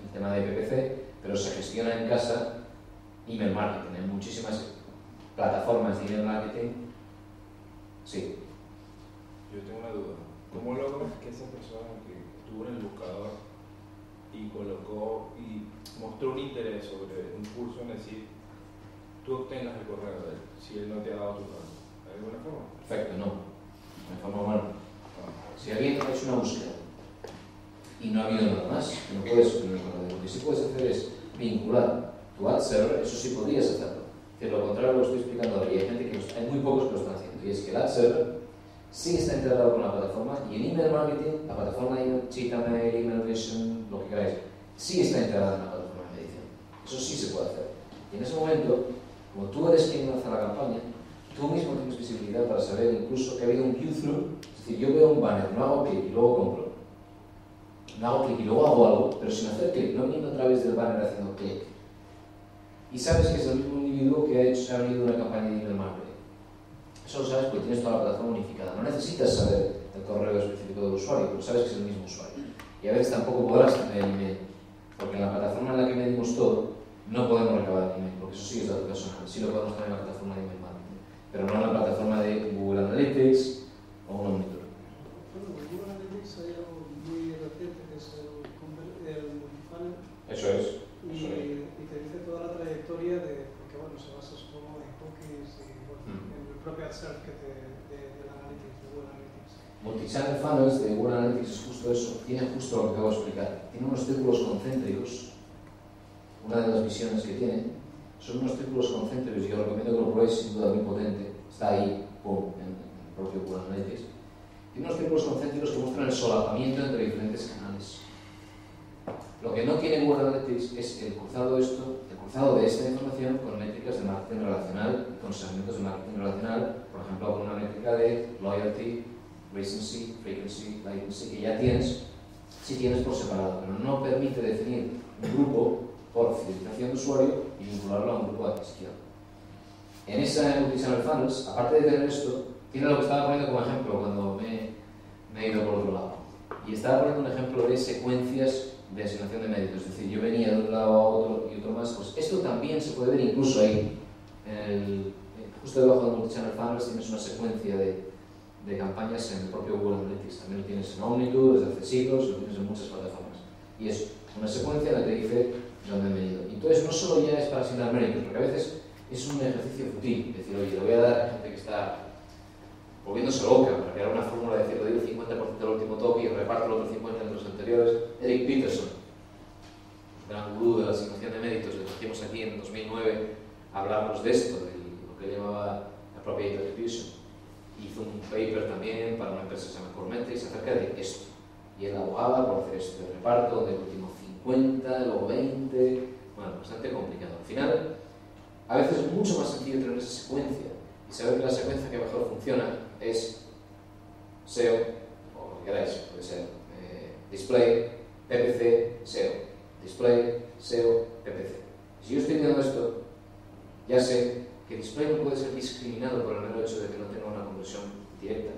el tema de PPC, pero se gestiona en casa email marketing. Hay muchísimas plataformas de email marketing. Sí. Yo tengo una duda. ¿Cómo logras que esa persona que estuvo en el buscador y colocó y mostró un interés sobre un curso en decir, tú obtengas el correo de él, si él no te ha dado tu dato? ¿De alguna forma? Perfecto, no. De forma humana. Si alguien ha hecho una búsqueda y no ha habido nada más, que no puedes obtener el correo. Lo que sí puedes hacer es vincular tu ad server, eso sí podrías hacerlo. Es decir, lo contrario lo estoy explicando ahora, y hay gente que hay muy pocos que lo están haciendo, y es que el ad server sí está integrado con la plataforma, y el email marketing, la plataforma de email, Cheetamail, Email Vision, lo que queráis, sí está integrada en la plataforma de medición. Eso sí se puede hacer. Y en ese momento, como tú eres quien lanza la campaña, tú mismo tienes visibilidad para saber incluso que ha habido un view-through. Es decir, yo veo un banner, no hago clic y luego compro. No hago clic y luego hago algo, pero sin hacer clic, no viendo a través del banner haciendo clic. Y sabes que es el mismo individuo que ha venido una campaña de email marketing. Eso lo sabes porque tienes toda la plataforma unificada. No necesitas saber el correo específico del usuario, pero sabes que es el mismo usuario. Y a veces tampoco podrás tener el email, porque en la plataforma en la que medimos todo, no podemos recabar el email, porque eso sí es dato personal. Sí lo podemos tener en la plataforma de email marketing, pero no en la plataforma de Google Analytics o un Omnitor. Bueno, en Google Analytics hay algo muy reciente que es el multifunnel. Eso es. Y te dice toda la trayectoria de, porque bueno, se basa supongo en cookies y bueno, en el propio AdSense que del Analytics, de Google Analytics. Multichannel Funnels de Google Analytics es justo eso, tiene justo lo que acabo de explicar. Tiene unos círculos concéntricos. Una de las visiones que tiene son unos círculos concéntricos, y os recomiendo que lo probéis, sin duda muy potente. Está ahí, pum, en el propio Google Analytics. tiene unos círculos concéntricos que muestran el solapamiento entre diferentes canales. Lo que no tiene Google Analytics es el cruzado de esta información con métricas de marketing relacional y con segmentos de marketing relacional, por ejemplo, con una métrica de loyalty, recency, frequency, latency, que ya tienes, si tienes por separado, pero no permite definir un grupo por fidelización de usuario y vincularlo a un grupo de adquisición. En esa multichannel funnels, aparte de tener esto, tiene lo que estaba poniendo como ejemplo cuando me he ido por otro lado. Y estaba poniendo un ejemplo de secuencias de asignación de méritos. Es decir, yo venía de un lado a otro y otro más. Pues esto también se puede ver incluso ahí. Justo debajo de multichannel funnels tienes una secuencia de campañas en el propio Google Analytics. También lo tienes en Omniture, desde hace siglos, lo tienes en muchas plataformas. Y es una secuencia en la que te dice dónde he venido. Entonces, no solo ya es para asignar méritos, porque a veces es un ejercicio fútil. Decir, oye, le voy a dar a gente que está volviéndose loca para crear una fórmula de decir, le doy el 50% del último toque y reparto el otro 50% entre los anteriores. Eric Peterson, gran gurú de la asignación de méritos, le trajimos aquí en 2009 a hablarnos de esto, de lo que llamaba Appropriate Attribution. Hizo un paper también para una empresa que se llama Cormetrics acerca de esto. Y él abogaba por hacer este reparto del último 50, luego 20, bueno, bastante complicado. Al final, a veces es mucho más sencillo tener esa secuencia y saber que la secuencia que mejor funciona es SEO, o lo que queráis, puede ser Display, PPC, SEO. Display, SEO, PPC. Si yo estoy viendo esto, ya sé que Display no puede ser discriminado por el mero hecho de que no tenga una conversión directa,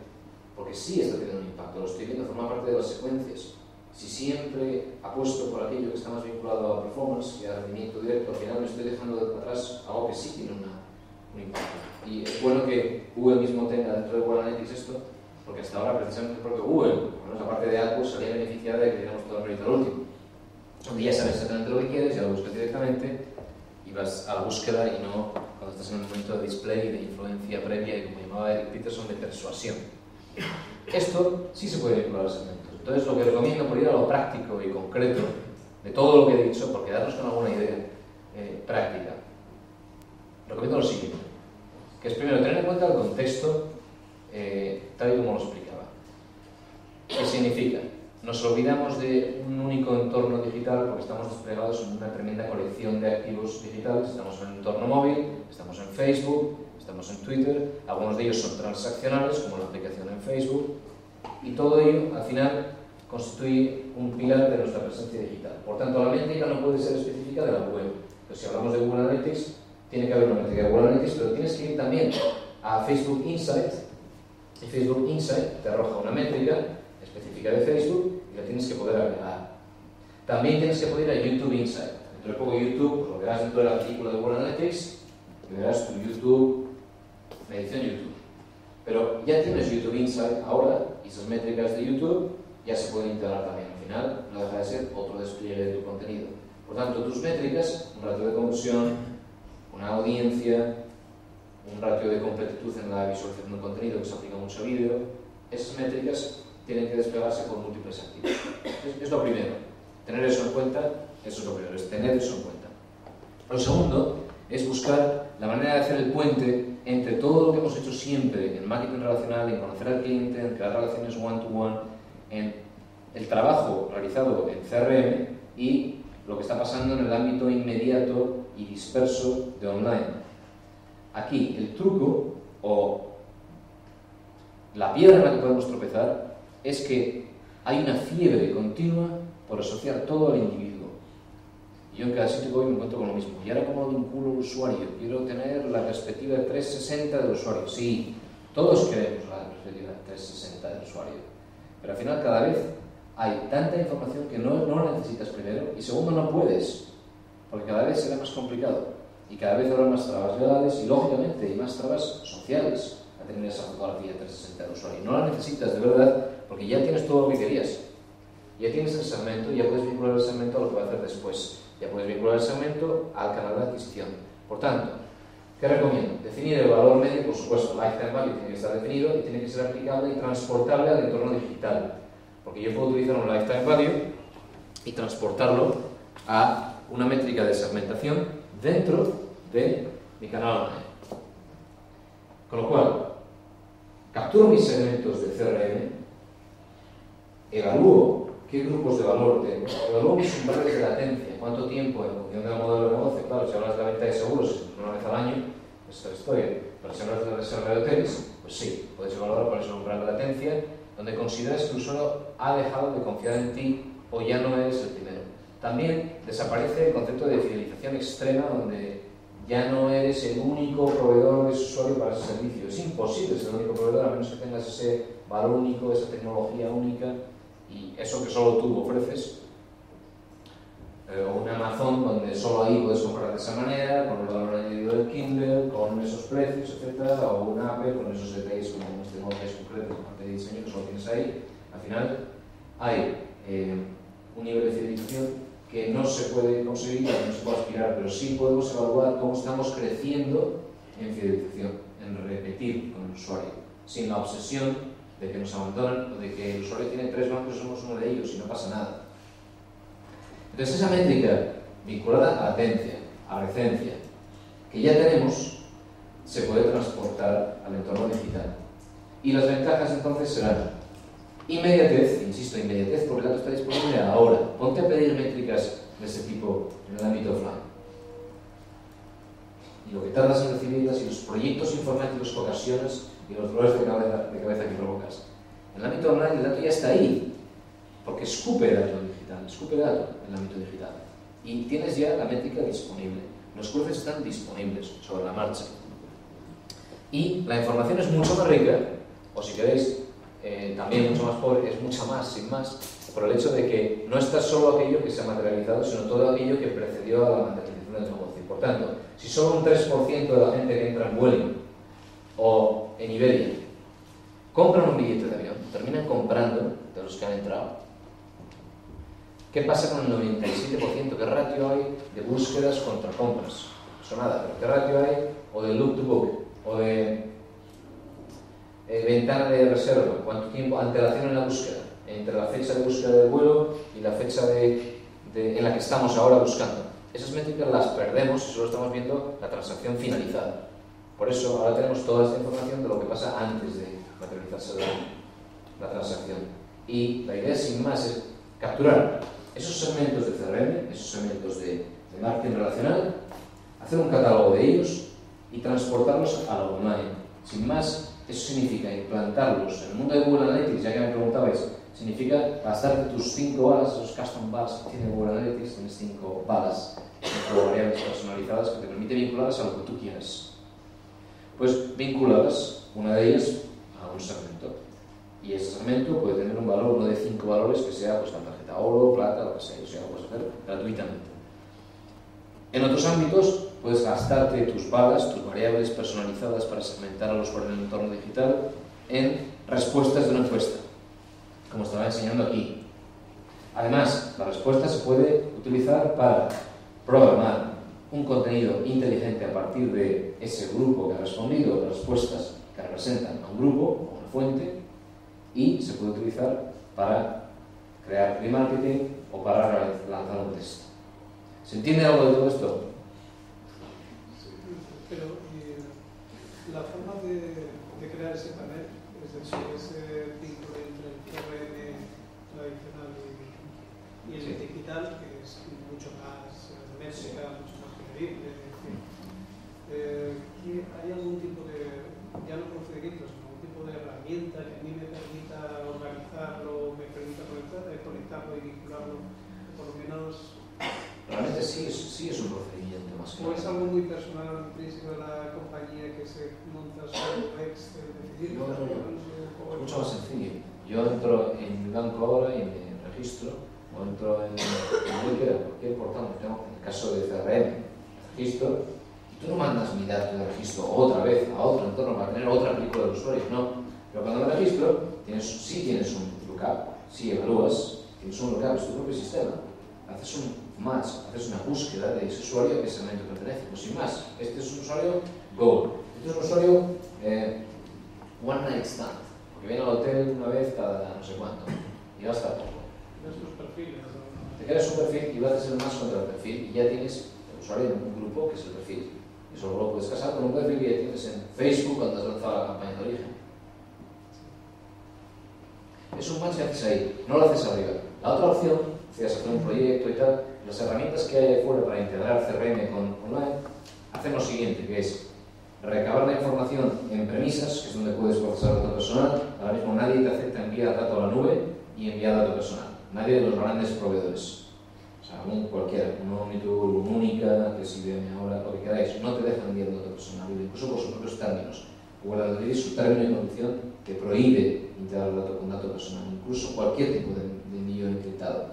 porque sí está teniendo un impacto, lo estoy viendo, forma parte de las secuencias. Si siempre apuesto por aquello que está más vinculado a performance y a rendimiento directo, al final me estoy dejando atrás algo que sí tiene un impacto. Y es bueno que Google mismo tenga dentro de Google Analytics esto, porque hasta ahora precisamente el propio Google, por lo menos aparte de AdWords, salía beneficiada de que teníamos todo el mérito al último. Donde ya sabes exactamente lo que quieres, ya lo buscas directamente y vas a la búsqueda y no cuando estás en un momento de display, de influencia previa y como llamaba Eric Peterson, de persuasión. Esto sí se puede vincular a segmentos. Entonces lo que recomiendo, por ir a lo práctico y concreto de todo lo que he dicho, por quedarnos con alguna idea práctica, recomiendo lo siguiente, que es primero tener en cuenta el contexto tal y como lo explicaba. ¿Qué significa? Nos olvidamos de un único entorno digital porque estamos desplegados en una tremenda colección de activos digitales. Estamos en un entorno móvil, estamos en Facebook, estamos en Twitter, algunos de ellos son transaccionales, como la aplicación en Facebook, y todo ello, al final, constituye un pilar de nuestra presencia digital. Por tanto, la métrica no puede ser específica de la web. Entonces, si hablamos de Google Analytics, tiene que haber una métrica de Google Analytics, pero tienes que ir también a Facebook Insight, y Facebook Insight te arroja una métrica específica de Facebook y la tienes que poder agregar. También tienes que poder ir a YouTube Insight. Dentro de poco YouTube, pues lo verás dentro del artículo de Google Analytics, y verás tu YouTube, medición YouTube. Pero ya tienes YouTube Insight ahora, y esas métricas de YouTube ya se pueden integrar también. Al final, no deja de ser otro despliegue de tu contenido. Por tanto, tus métricas, un ratio de conversión, una audiencia, un ratio de completitud en la visualización del contenido, que se aplica mucho a vídeo, esas métricas tienen que desplegarse con múltiples activos. Es lo primero. Tener eso en cuenta, eso es lo primero, es tener eso en cuenta. Lo segundo es buscar la manera de hacer el puente entre todo lo que hemos hecho siempre en marketing relacional, en conocer al cliente, en crear relaciones one-to-one, en el trabajo realizado en CRM y lo que está pasando en el ámbito inmediato y disperso de online. Aquí el truco o la piedra en la que podemos tropezar es que hay una fiebre continua por asociar todo al individuo. Y yo en cada sitio que voy me encuentro con lo mismo. ¿Y ahora cómo vinculo al usuario? Quiero tener la perspectiva 360 del usuario. Sí, todos queremos la perspectiva 360 del usuario. Pero al final cada vez hay tanta información que no la necesitas primero y segundo no puedes, porque cada vez será más complicado y cada vez habrá más trabas legales y lógicamente hay más trabas sociales a tener esa fotografía 360 del usuario. No la necesitas de verdad porque ya tienes todo lo que querías. Ya tienes el segmento y ya puedes vincular el segmento a lo que va a hacer después. Ya puedes vincular el segmento al canal de adquisición. Por tanto, ¿qué recomiendo? Definir el valor medio, por supuesto, lifetime value tiene que estar definido y tiene que ser aplicable y transportable al entorno digital. Porque yo puedo utilizar un lifetime value y transportarlo a una métrica de segmentación dentro de mi canal online. Con lo cual, capturo mis segmentos de CRM evalúo qué grupos de valor tengo, evalúo mis umbrales de latencia, cuánto tiempo en función del modelo de negocio. Claro, si hablas de la venta de seguros una vez al año, es otra historia, pero si hablas de la reserva de hoteles, pues sí, puedes evaluar cuál es el umbral de latencia, donde consideras que el usuario ha dejado de confiar en ti o ya no eres el primero. También desaparece el concepto de fidelización extrema, donde ya no eres el único proveedor de ese usuario para ese servicio. Es imposible ser el único proveedor, a menos que tengas ese valor único, esa tecnología única y eso que solo tú ofreces. O un Amazon donde solo ahí puedes comprar de esa manera, con el valor añadido del Kindle, con esos precios, etc. O un Apple con esos detalles como unas tecnologías concretas, parte de diseño que solo tienes ahí. Al final hay un nivel de fidelización que no se puede conseguir, no se puede aspirar, pero sí podemos evaluar cómo estamos creciendo en fidelización, en repetir con el usuario, sin la obsesión de que nos abandonan o de que el usuario tiene 3 bancos y somos uno de ellos y no pasa nada. Entonces esa métrica vinculada a latencia, a recencia, que ya tenemos, se puede transportar al entorno digital. Y las ventajas entonces serán inmediatez, insisto, inmediatez porque el dato está disponible ahora. Ponte a pedir métricas de ese tipo en el ámbito offline. Y lo que tardas en recibirlas y los proyectos informáticos que ocasionas y los dolores de cabeza que provocas. En el ámbito online el dato ya está ahí, porque escupe dato digital, escupe dato en el ámbito digital. Y tienes ya la métrica disponible. Los cruces están disponibles sobre la marcha. Y la información es mucho más rica, o si queréis, también mucho más pobre, es mucha más, sin más, por el hecho de que no está solo aquello que se ha materializado, sino todo aquello que precedió a la materialización del negocio. Por tanto, si solo un 3% de la gente que entra en Vueling o en Iberia compran un billete de avión, terminan comprando de los que han entrado, ¿qué pasa con el 97%? ¿Qué ratio hay de búsquedas contra compras? Eso nada, pero ¿qué ratio hay o de look to book o de ventana de reserva? ¿Cuánto tiempo antelación en la búsqueda? Entre la fecha de búsqueda del vuelo y la fecha en la que estamos ahora buscando. Esas métricas las perdemos y solo estamos viendo la transacción finalizada. Por eso ahora tenemos toda esta información de lo que pasa antes de materializarse la transacción. Y la idea sin más es capturar esos segmentos de CRM, esos segmentos de marketing relacional, hacer un catálogo de ellos y transportarlos a lo online. Sin más, eso significa implantarlos en el mundo de Google Analytics, ya que me preguntabais, significa gastarte tus 5 balas, esos custom balas que tiene Google Analytics, tienes 5 balas, 5 variables personalizadas que te permite vincularlas a lo que tú quieras. Pues vinculadas, una de ellas a un segmento. Y ese segmento puede tener un valor, uno de 5 valores, que sea pues la tarjeta oro, plata, lo que sea, o sea, lo puedes hacer gratuitamente. En otros ámbitos, puedes gastarte tus balas, tus variables personalizadas para segmentar a los usuarios en el entorno digital en respuestas de una encuesta, como estaba enseñando aquí. Además, la respuesta se puede utilizar para programar un contenido inteligente a partir de ese grupo que ha respondido, de respuestas que representan a un grupo o una fuente, y se puede utilizar para crear remarketing o para lanzar un test. ¿Se entiende algo de todo esto? Pero la forma de crear ese panel, es decir, ese vínculo entre el CRM tradicional y el digital, que es mucho más métrica, mucho más creíble, ¿hay algún tipo de, ya no procedimientos, algún tipo de herramienta que a mí me permita organizarlo, me permita conectarlo y vincularlo, por lo menos? Realmente sí es un procedimiento más claro. ¿O es algo muy personal al principio de la compañía que se monta su Excel, decidir? No. Es mucho más sencillo. Yo entro en mi banco ahora y me registro, o entro en cualquier portal que tengo, en el caso de CRM, registro, y tú no mandas mi dato de registro otra vez a otro entorno para tener otra película de usuarios, no. Pero cuando me registro, sí tienes un lookup, sí evalúas, tienes un lookup, es tu propio sistema. Haces un match, haces una búsqueda de ese usuario a qué segmento pertenece. Pues sin más, este es un usuario Gold, este es un usuario One Night Stand, porque viene al hotel una vez cada no sé cuánto, y va a estar poco. Te creas un perfil y vas a hacer el match contra el perfil y ya tienes el usuario en un grupo que es el perfil. Y solo lo puedes casar con un perfil que ya tienes en Facebook cuando has lanzado la campaña de origen. Es un match que haces ahí, no lo haces arriba. La otra opción, si hacer un proyecto y tal, las herramientas que hay ahí fuera para integrar CRM con online, hacen lo siguiente, que es recabar la información en premisas, que es donde puedes procesar datos personal. Ahora mismo nadie te acepta enviar datos a la nube y enviar datos personal. Nadie de los grandes proveedores. O sea, cualquiera, un Omniture, un Única, que si IBM ahora, lo que queráis, no te dejan enviar datos personal, incluso por sus propios términos. Google Analytics, su término y condición, te prohíbe integrar el dato con dato personal, incluso cualquier tipo de envío encriptado.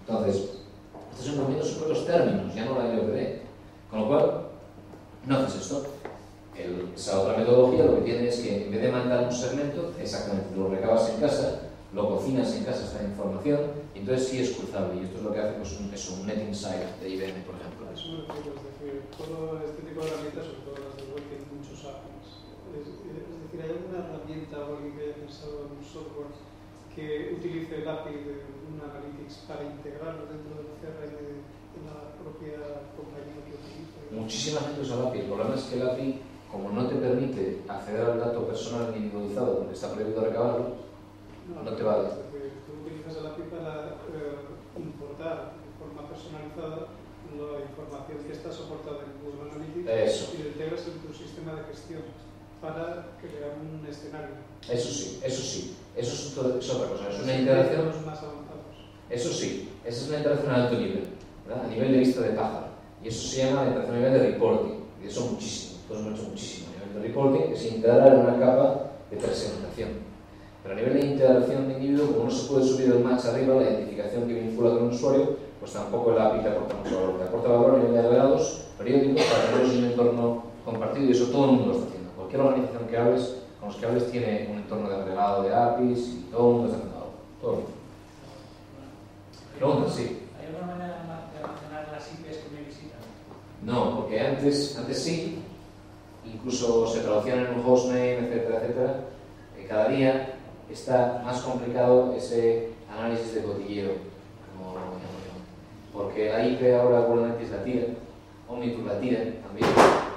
Entonces, estás imponiendo sus propios términos, ya no la LOPD. Con lo cual, no haces esto. Esa otra metodología lo que tiene es que en vez de mandar un segmento, exactamente, lo recabas en casa, lo cocinas en casa esta información, y entonces sí es cruzable. Y esto es lo que hace pues, un Net Insight de IBM, por ejemplo. Eso me refiero, es decir, todo este tipo de herramientas, sobre todo las de web, tienen muchos APIs. Es decir, ¿hay alguna herramienta o alguien que haya pensado en un software que utilice el API de un Analytics para integrarlo dentro del CRM de la propia compañía que utiliza? Muchísima gente usa el API. El problema es que el API, como no te permite acceder al dato personal individualizado porque está prohibido recabarlo, no te vale. Es decir, tú utilizas el API para importar de forma personalizada la información que está soportada en Google Analytics y lo integras en tu sistema de gestión para crear un escenario. Eso sí. Eso es otra cosa. Es una integración más avanzados. Eso sí, esa es una integración a alto nivel, ¿verdad? A nivel de vista de pájaro. Y eso se llama la integración a nivel de reporting. Y eso muchísimo, todos hemos hecho muchísimo. A nivel de reporting es integrar en una capa de presentación. Pero a nivel de integración de individuo, como no se puede subir el match arriba, la identificación que vincula con el usuario, pues tampoco el API te aporta mucho valor. Te aporta valor a nivel de agregados periódicos para tenerlos en un entorno compartido, y eso todo el mundo lo está haciendo. Cualquier organización que hables, con los que hables, tiene un entorno de agregado de APIs y todo el mundo está haciendo algo. Todo el mundo. Pregunta, sí. ¿Hay alguna manera de almacenar las IPs que me visitan? No, porque antes sí, incluso se traducían en un hostname, etcétera, etcétera. Cada día está más complicado ese análisis de cotilleo, como llamo yo. Porque la IP ahora Kubernetes la tira, Omniture la tira también,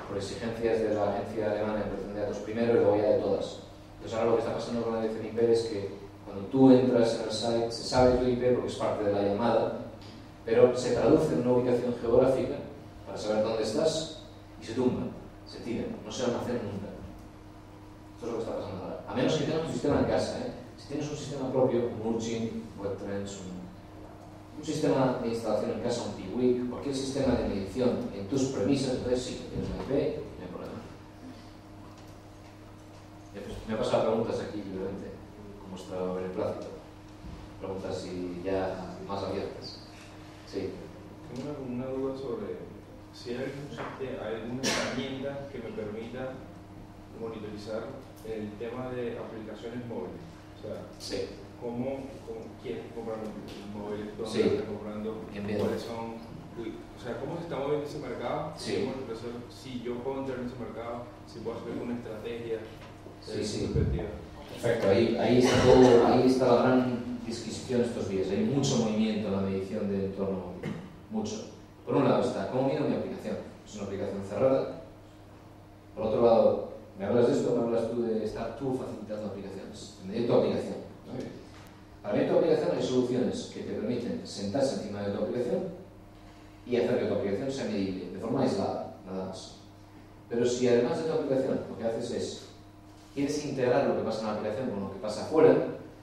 por exigencias de la agencia alemana de protección de datos primero y luego ya de todas. Entonces ahora lo que está pasando con la dirección IP es que cuando tú entras en el site se sabe tu IP porque es parte de la llamada, pero se traduce en una ubicación geográfica para saber dónde estás y se tumba, se tira, no se almacena nunca. Esto es lo que está pasando ahora. A menos que tengas un sistema en casa, ¿eh? Si tienes un sistema propio, un Urchin, WebTrends, un sistema de instalación en casa, un Piwik, cualquier sistema de medición en tus premisas, entonces sí, tienes una IP, no hay problema. Me he pasado preguntas aquí libremente, con vuestro beneplácito. Preguntas y ya más abiertas. Sí. Tengo una duda sobre si hay alguna herramienta que me permita monitorizar el tema de aplicaciones móviles. O sea, Sí. quién está comprando móviles, dónde Sí. está comprando, Bien. cuáles son, o sea, cómo se está moviendo ese mercado, Sí. si yo puedo entrar en ese mercado, si puedo hacer una estrategia. Sí. Perspectiva. Perfecto, ahí está todo, ahí está la gran disquisición estos días. Hay mucho movimiento en la medición del entorno móvil, mucho. Por un lado está, ¿cómo mido mi aplicación? Es una aplicación cerrada. Por otro lado, me hablas de esto, me hablas tú de estar tú facilitando aplicaciones, de medir tu aplicación. ¿No? Para medir tu aplicación hay soluciones que te permiten sentarse encima de tu aplicación y hacer que tu aplicación sea medible, de forma aislada, nada más. Pero si además de tu aplicación lo que haces es quieres integrar lo que pasa en la aplicación con lo que pasa afuera,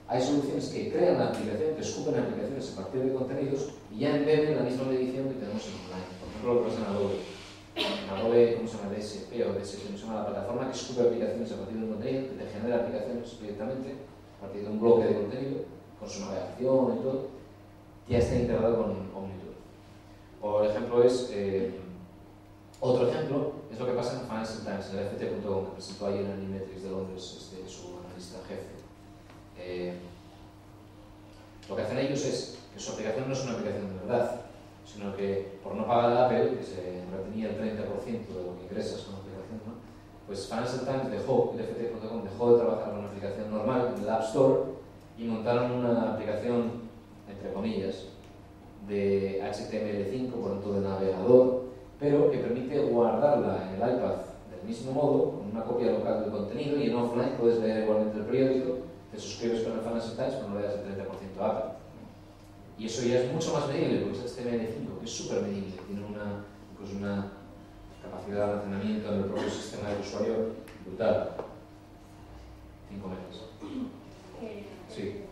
hay soluciones que crean la aplicación, que escupen aplicaciones a partir de contenidos y ya embeben la misma medición que tenemos en online. Por ejemplo, lo que pasa en Adobe. En Adobe, ¿cómo se llama? DSP o DSP, ¿cómo se llama? La plataforma que escupe aplicaciones a partir de un contenido, que te genera aplicaciones directamente a partir de un bloque de contenido, con su navegación y todo, ya está integrado con Omniture. Por ejemplo, otro ejemplo es lo que pasa en Financial Times, en el FT.com, que presentó ayer en Animetrics de Londres su analista jefe. Lo que hacen ellos es que su aplicación no es una aplicación de verdad, sino que por no pagar a Apple, que se retenía el 30% de lo que ingresas con la aplicación, ¿no? Pues Financial Times el FT.com dejó de trabajar con una aplicación normal en el App Store y montaron una aplicación, entre comillas, de HTML5, por tanto de navegador, pero que permite guardarla en el iPad del mismo modo, con una copia local del contenido, y en offline puedes leer igualmente el periódico, te suscribes con el Financial Times, pero no le das el 30% a Apple. Y eso ya es mucho más medible, porque es HTML5, que es súper medible, tiene incluso una capacidad de almacenamiento en el propio sistema del usuario brutal. 5 megas. Sí.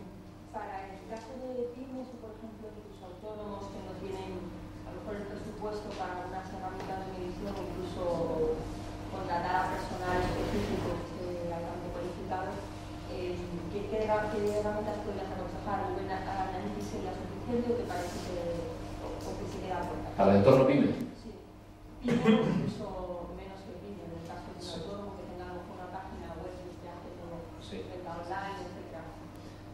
Para el caso de pymes o, por ejemplo, incluso autónomos que no tienen a lo mejor el presupuesto para unas herramientas de medición, incluso contratar a personal específico altamente cualificado, ¿qué herramientas podrías aconsejar? ¿Google Analytics sería suficiente o te parece que se queda corta? ¿Para el entorno pyme? Sí. Pyme o incluso menos que pyme, en el caso de un autónomo que tenga a lo mejor una página web que esté haciendo venta online, etc.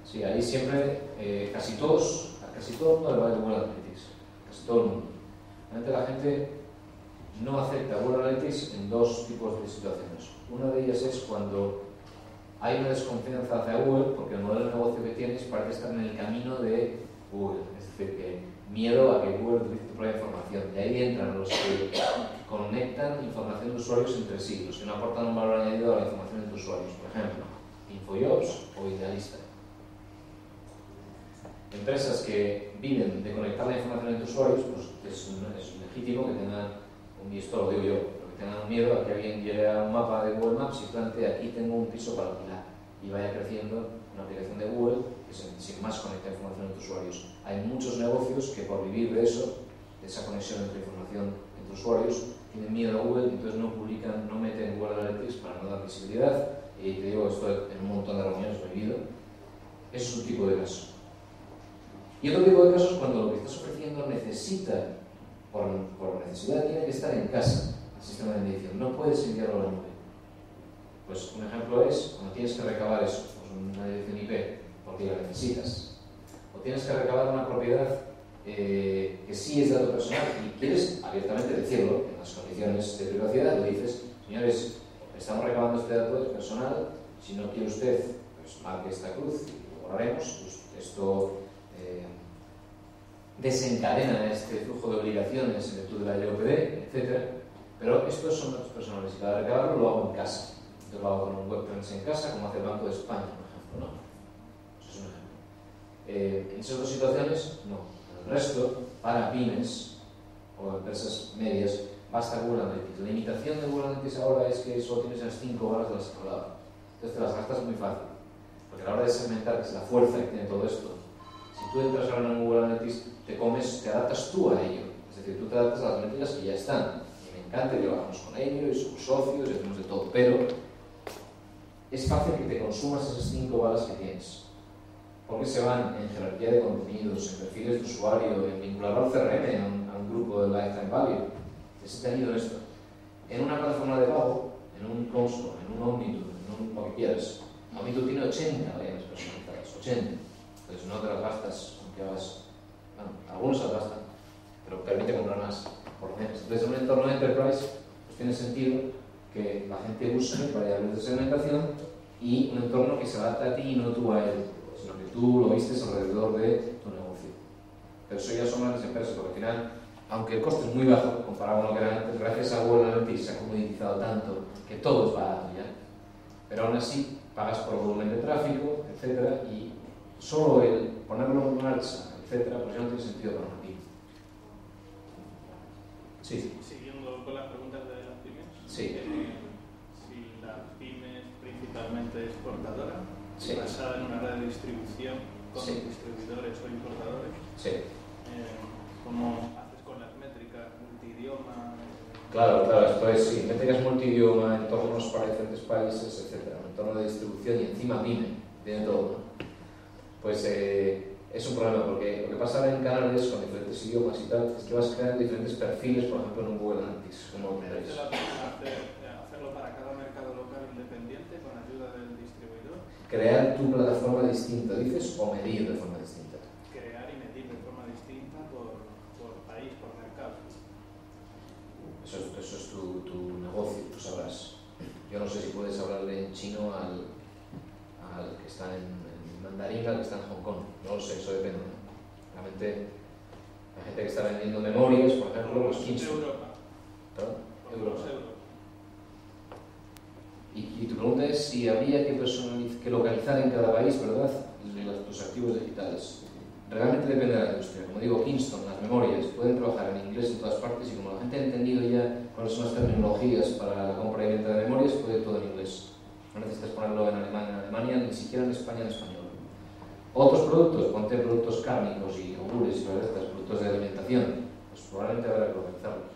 Sí, ahí siempre, casi todo el mundo le va de Google Analytics, casi todo el mundo. Realmente la gente no acepta Google Analytics en dos tipos de situaciones. Una de ellas es cuando hay una desconfianza hacia Google porque el modelo de negocio que tienes parece estar en el camino de Google, es decir, que miedo a que Google utilice tu propia información. Y ahí entran los que conectan información de usuarios entre sí, los que no aportan un valor añadido a la información de usuarios. Por ejemplo, InfoJobs o Idealista. Empresas que viven de conectar la información entre usuarios, pues es legítimo que tengan, y esto lo digo yo, que tengan miedo a que alguien llegue a un mapa de Google Maps y plantee aquí tengo un piso para alquilar y vaya creciendo una aplicación de Google que sin más conecta información entre usuarios. Hay muchos negocios que por vivir de eso, de esa conexión entre información entre usuarios, tienen miedo a Google y entonces no publican, no meten Google Analytics para no dar visibilidad. Y te digo, esto en un montón de reuniones lo he vivido. Eso es un tipo de caso. Y otro tipo de casos cuando lo que estás ofreciendo necesita, por necesidad, tiene que estar en casa, el sistema de medición. No puedes enviarlo a la nube. Pues un ejemplo es cuando tienes que recabar eso, pues una dirección IP, porque la necesitas. O tienes que recabar una propiedad que sí es dato personal y quieres abiertamente decirlo, en las condiciones de privacidad, lo dices, señores, estamos recabando este dato personal, si no quiere usted, pues marque esta cruz y lo borraremos, pues esto desencadena este flujo de obligaciones en virtud de la LOPD, etc. Pero estos son datos personales y para recabarlo lo hago en casa. Yo lo hago con un webpage en casa, como hace el Banco de España, por ejemplo, ¿no? Eso es un ejemplo. En esas dos situaciones, no. En el resto, para pymes o empresas medias, basta Google Analytics. La limitación de Google Analytics ahora es que solo tienes las 5 horas de las que hablaba. Entonces te las gastas muy fácil. Porque a la hora de segmentar, que es la fuerza que tiene todo esto, si tú entras ahora en Google Analytics, te adaptas tú a ello. Es decir, tú te adaptas a las métricas que ya están. Y me encanta que trabajamos con ellos, y somos socios, y hacemos de todo. Pero es fácil que te consumas esas 5 balas que tienes. Porque se van en jerarquía de contenidos, en perfiles de usuario, en vincularlo al CRM, a un grupo de Lifetime Value. Se te ha ido esto. En una plataforma de pago, en un Conso, en un Omniture, en lo que quieras. Omniture tiene 80 variables personalizadas, 80. Entonces no te las gastas, aunque hagas... Bueno, algunos se las gastan, pero permite comprar más, por lo menos. Entonces en un entorno enterprise, pues tiene sentido que la gente busque variables de segmentación y un entorno que se adapte a ti y no tú a él, sino que tú lo vistes alrededor de tu negocio. Pero eso ya son grandes empresas, porque al final, aunque el coste es muy bajo comparado con lo que era antes, gracias a Google Analytics se ha comoditizado tanto que todo es barato ya. Pero aún así, pagas por volumen de tráfico, etc. Y solo el ponerlo en marcha, etc., pues ya no tiene sentido para ti. Sí. Siguiendo con las preguntas de las pymes. Sí. Si la pyme es principalmente exportadora, Sí. basada en una red de distribución con Sí. distribuidores o importadores, Sí. ¿cómo haces con las métricas multidioma? Claro, esto es, sí, métricas multidioma, entornos para diferentes países, etc. Un entorno de distribución y encima pyme, tiene todo, ¿no? Pues es un problema, porque lo que pasa en canales con diferentes idiomas y tal, es que vas creando diferentes perfiles, por ejemplo, en un Google Analytics, como ¿Merece tenéis. la pena hacerlo para cada mercado local independiente con ayuda del distribuidor? Crear tu plataforma distinta, dices, o medir de forma distinta. Crear y medir de forma distinta por país, por mercado. Eso es tu negocio, tú sabrás. Yo no sé si puedes hablarle en chino al que está en mandarín, al que está en Hong Kong. No lo sé, eso depende, ¿no? Realmente, hay gente que está vendiendo memorias, por ejemplo, los 15. Europa. ¿Perdón? Por los euros. Y tu pregunta es si si habría que localizar en cada país, ¿verdad?, los activos digitales. Realmente depende de la industria. Como digo, Kingston, las memorias, pueden trabajar en inglés en todas partes y como la gente ha entendido ya cuáles son las terminologías para la compra y venta de memorias, puede todo en inglés. No necesitas ponerlo en Alemania, ni siquiera en España en español. Otros productos, ponte productos cárnicos y yogures y todas estas, productos de alimentación, pues probablemente habrá que localizarlos.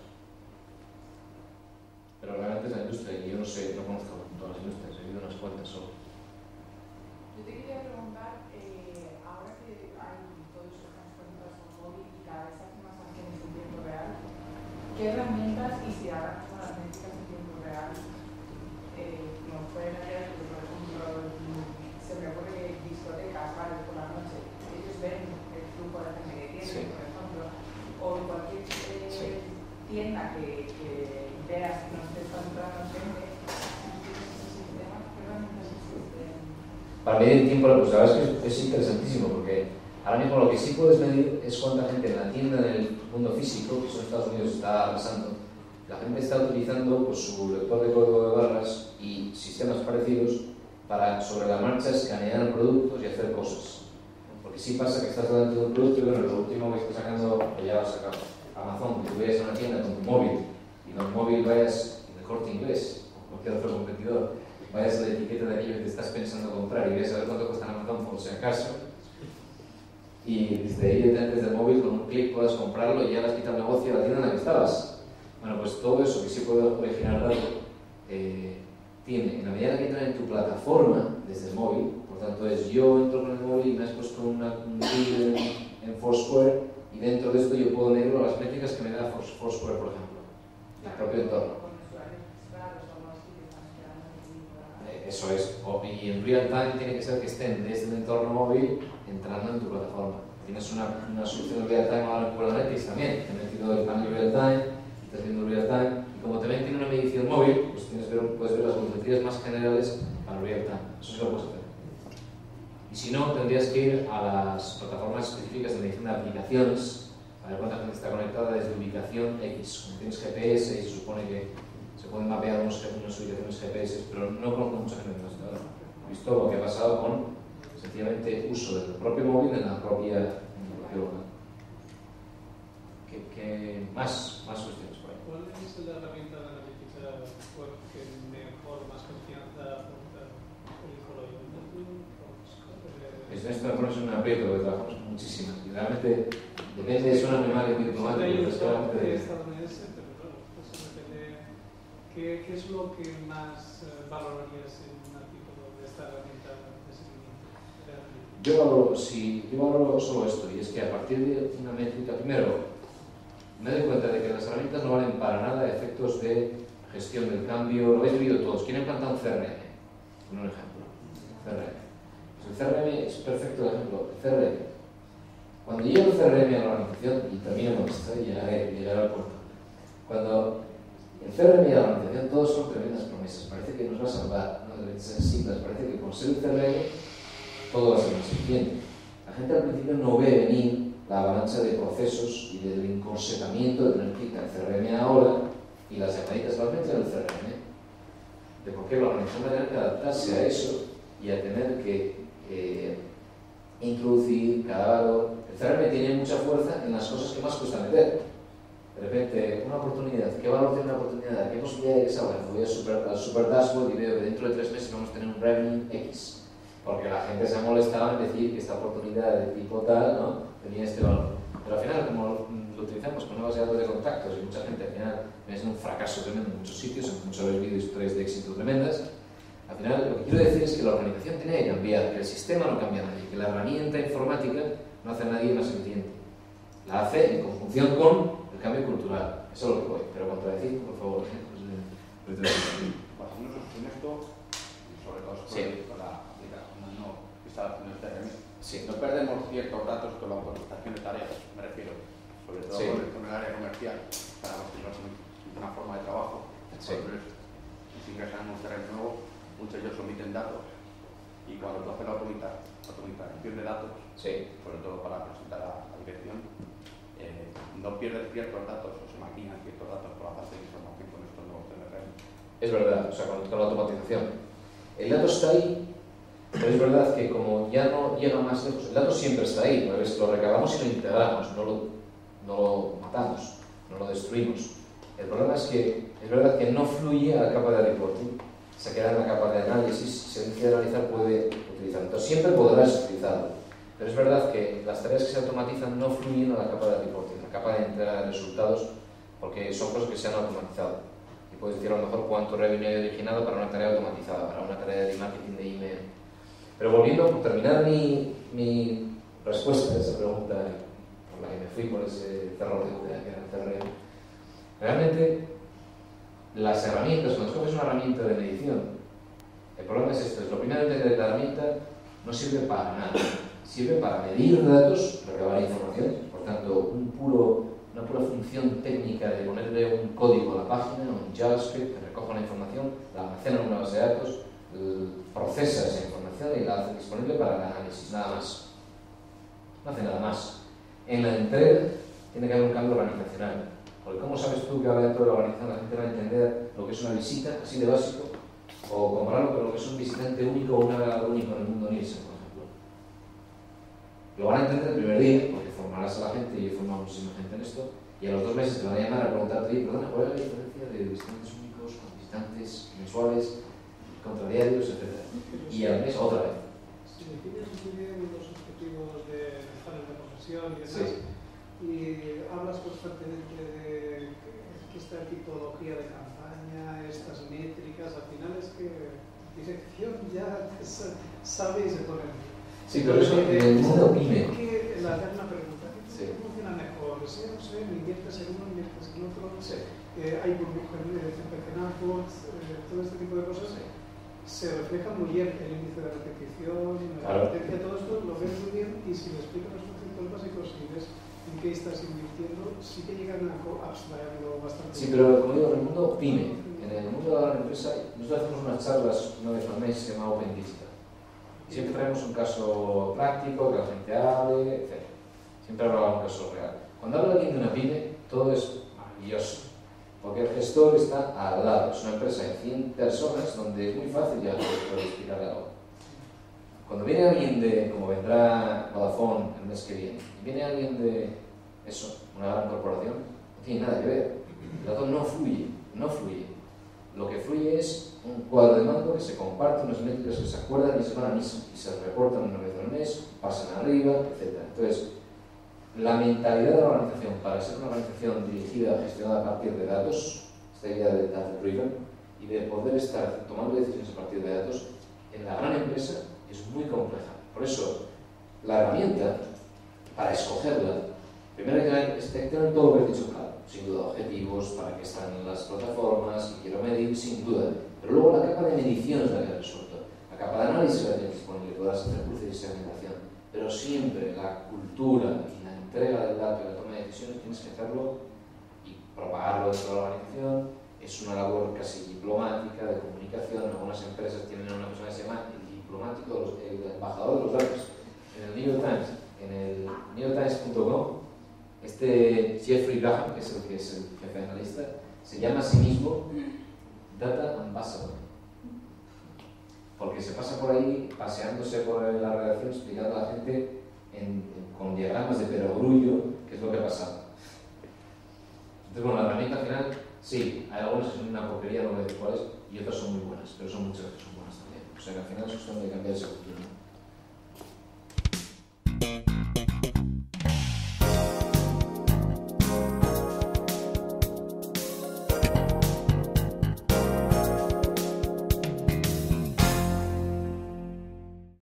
Pero realmente es la industria y yo no sé, no conozco todas las industrias, he visto unas cuantas solo. Yo te quería preguntar, ahora que hay todo eso que nos cuentas con móvil y cada vez se hacen más acciones en tiempo real, ¿qué herramientas y si ahora mismo las métricas en tiempo real nos pueden ayudar? Porque, por ejemplo, se me ocurre que discotecas, bares por la noche, ellos ven el flujo de gente que tienen, Sí. por ejemplo, o en cualquier tienda que veas que no estés comprando gente, ese sistema, ¿qué herramientas existen? Para medir el tiempo, pues la verdad es que es interesantísimo porque ahora mismo lo que sí puedes medir es cuánta gente en la tienda en el mundo físico, que son Estados Unidos, está arrasando. La gente está utilizando pues, su lector de código de barras y sistemas parecidos para sobre la marcha escanear productos y hacer cosas. Porque sí pasa que estás delante de un producto y bueno, lo último que está sacando, que ya va a sacar Amazon, que tú vayas a una tienda con tu móvil y no el móvil vayas en el Corte Inglés o cualquier otro competidor, vayas a la etiqueta de aquello que te estás pensando comprar y ves a ver cuánto cuesta en Amazon por si acaso y desde ahí desde el móvil con un clic puedas comprarlo y ya le has quitado el negocio a la tienda en la que estabas. Bueno, pues todo eso que sí puede originar datos tiene, en la medida que entra en tu plataforma desde el móvil, por tanto es yo entro con el móvil y me has puesto un feed en Foursquare y dentro de esto yo puedo medir las métricas que me da Foursquare, por ejemplo, el propio entorno. Eso es, y en real time tiene que ser que estén desde el entorno móvil entrando en tu plataforma. Tienes una solución de real time ahora en Kubernetes también, te he metido el panel real time, estás viendo real time, y como también tiene una medición móvil, pues puedes ver las volumetrías más generales para real time. Eso sí lo puedes hacer. Y si no, tendrías que ir a las plataformas específicas de medición de aplicaciones para ver cuánta gente está conectada desde ubicación X. Como tienes GPS y se supone que se pueden mapear unas ubicaciones GPS, pero no conozco mucha gente que hasta ahora. He visto lo que ha pasado con sencillamente uso del propio móvil en la propia local. ¿Qué más cuestiones por ahí? ¿Cuál es la herramienta de analítica web que mejor, más confianza aporta el color? En esto me pones en un aprieto porque trabajamos muchísimas y realmente depende, suena muy mal y muy diplomático, pero es realmente estadounidense, pero claro, eso depende. ¿Qué es lo que más valorarías en un artículo de esta herramienta de seguimiento? Yo valoro solo esto, y es que a partir de una métrica, primero, me doy cuenta de que las herramientas no valen para nada efectos de gestión del cambio. Lo habéis vivido todos. ¿Quién ha implantado un CRM? Un ejemplo. CRM. Pues el CRM es perfecto ejemplo. El CRM. Cuando llega el CRM a la organización, y termino con esto, y llegará al puerto. Cuando el CRM y la organización, todos son tremendas promesas. Parece que nos va a salvar, no deben ser simples. Parece que por ser el CRM, todo va a ser más eficiente. La gente al principio no ve venir la avalancha de procesos y del encorsetamiento de tener que ir al CRM ahora y las llamaditas realmente al CRM. De por qué la organización va a tener que adaptarse a eso y a tener que introducir cada valor. El CRM tiene mucha fuerza en las cosas que más cuesta meter. De repente, una oportunidad. ¿Qué valor tiene una oportunidad? ¿Qué posibilidad de que salga? Voy al super dashboard y veo que dentro de 3 meses vamos a tener un revenue X. Porque la gente se ha molestado en decir que esta oportunidad de tipo tal, ¿no?, tenía este valor. Pero al final, como lo utilizamos con nuevos datos de contactos y mucha gente al final es un fracaso tremendo en muchos sitios, en muchos habéis visto historias de éxito tremendas, al final lo que quiero decir es que la organización tiene que cambiar, que el sistema no cambia a nadie, que la herramienta informática no hace a nadie más eficiente. La hace en conjunción con el cambio cultural. Eso es lo que voy. Pero contradecir, por favor. Basándonos en esto, sobre todo con la aplicación que está haciendo el CRM, no perdemos ciertos datos con la automatización de tareas, me refiero, sobre todo con el área comercial, para una forma de trabajo. Si ingresan en un CRM nuevo, muchos de ellos omiten datos y cuando tú haces la automatización de datos, sobre todo para presentar a la dirección, no pierdes ciertos datos o se maquinan ciertos datos por la falta de información con estos nuevos CRM. Es verdad, o sea, con la automatización. El dato está ahí, pero es verdad que como ya no llega más lejos, el dato siempre está ahí, lo recabamos y lo integramos, no lo matamos, no lo destruimos. El problema es que es verdad que no fluye a la capa de reporting, se queda en la capa de análisis, si se inicia a analizar puede utilizarlo. Entonces siempre podrás utilizarlo, pero es verdad que las tareas que se automatizan no fluyen a la capa de reporting, la capa de entrega de resultados, porque son cosas que se han automatizado. Y puedes decir a lo mejor cuánto revenue he originado para una tarea automatizada, para una tarea de marketing de email. Pero volviendo a terminar mi respuesta a esa pregunta por la que me fui por ese terror de CRM, realmente las herramientas, cuando escoges una herramienta de medición, el problema es esto, es lo primero que la herramienta no sirve para nada, sirve para medir datos, recabar información, por tanto una pura función técnica de ponerle un código a la página, un JavaScript que recoja la información, la almacena en una base de datos, procesa esa información y la hace disponible para el análisis, nada más. No hace nada más. En la entrega tiene que haber un cambio organizacional. Porque ¿cómo sabes tú que ahora dentro de la organización la gente va a entender lo que es una visita, así de básico, o compararlo con lo que es un visitante único o un navegador único en el mundo Nielsen, por ejemplo? Lo van a entender el primer día, porque formarás a la gente, y yo he formado muchísima gente en esto, y a los 2 meses te van a llamar a preguntarte, perdona, ¿cuál es la diferencia de visitantes únicos con visitantes mensuales, contradiarios, etcétera? Y al mes otra vez. Si defines muy bien los objetivos de planes de conversión y demás, Sí. Y hablas constantemente de que esta tipología de campaña, estas métricas, al final es que dirección ya sabe y se pone. Sí, pero eso en el mundo pyme. La eterna pregunta, Sí. ¿qué funciona mejor? No sé, inviertes en uno, inviertes en otro, Sí. hay burbujas de CPG-Bots, todo este tipo de cosas. Se refleja muy bien el índice de repetición, la latencia, todo esto lo ves muy bien, y si le explicas los conceptos básicos y ves en qué estás invirtiendo, sí que llegan a abstraerlo bastante. Sí, pero como digo, en el mundo pyme, en el mundo de la gran empresa, nosotros hacemos unas charlas una vez al mes, se llama Open Digital. Siempre traemos un caso práctico, que la gente hable, etc. Siempre hablamos un caso real. Cuando habla alguien de una pyme, todo es maravilloso, porque el gestor está al lado. Es una empresa de 100 personas donde es muy fácil ya poder explicarle algo. Cuando viene alguien de, como vendrá Vodafone el mes que viene, y viene alguien de eso, una gran corporación, no tiene nada que ver. El dato no fluye, no fluye. Lo que fluye es un cuadro de mando que se comparte, unas métricas que se acuerdan y se van a misa, y se reportan una vez al mes, pasan arriba, etc. Entonces, la mentalidad de la organización para ser una organización dirigida, gestionada a partir de datos, esta idea de data driven, y de poder estar tomando decisiones a partir de datos, en la gran empresa es muy compleja. Por eso, la herramienta, para escogerla, primero hay que tener todo lo que he dicho claro, sin duda, objetivos, para qué están las plataformas, que quiero medir, sin duda. Pero luego la capa de medición es la que resuelto. La capa de análisis la tienes disponible, podrás hacer cruces y segmentación. Pero siempre la cultura y la entrega del dato y la toma de decisiones tienes que hacerlo y propagarlo dentro de la organización. Es una labor casi diplomática, de comunicación. Algunas empresas tienen una persona que se llama el diplomático, el embajador de los datos. En el New York Times, en el NewYorkTimes.com, Jeffrey Graham, que es el jefe de analista, se llama a sí mismo Data Ambassador, porque se pasa por ahí paseándose por la redacción explicando a la gente con diagramas de perogrullo qué es lo que ha pasado. Entonces, bueno, la herramienta al final, sí, hay algunas que son una porquería, no voy a decir cuáles, y otras son muy buenas, pero son muchas que son buenas también. O sea que al final es cuestión de cambiar esa cultura.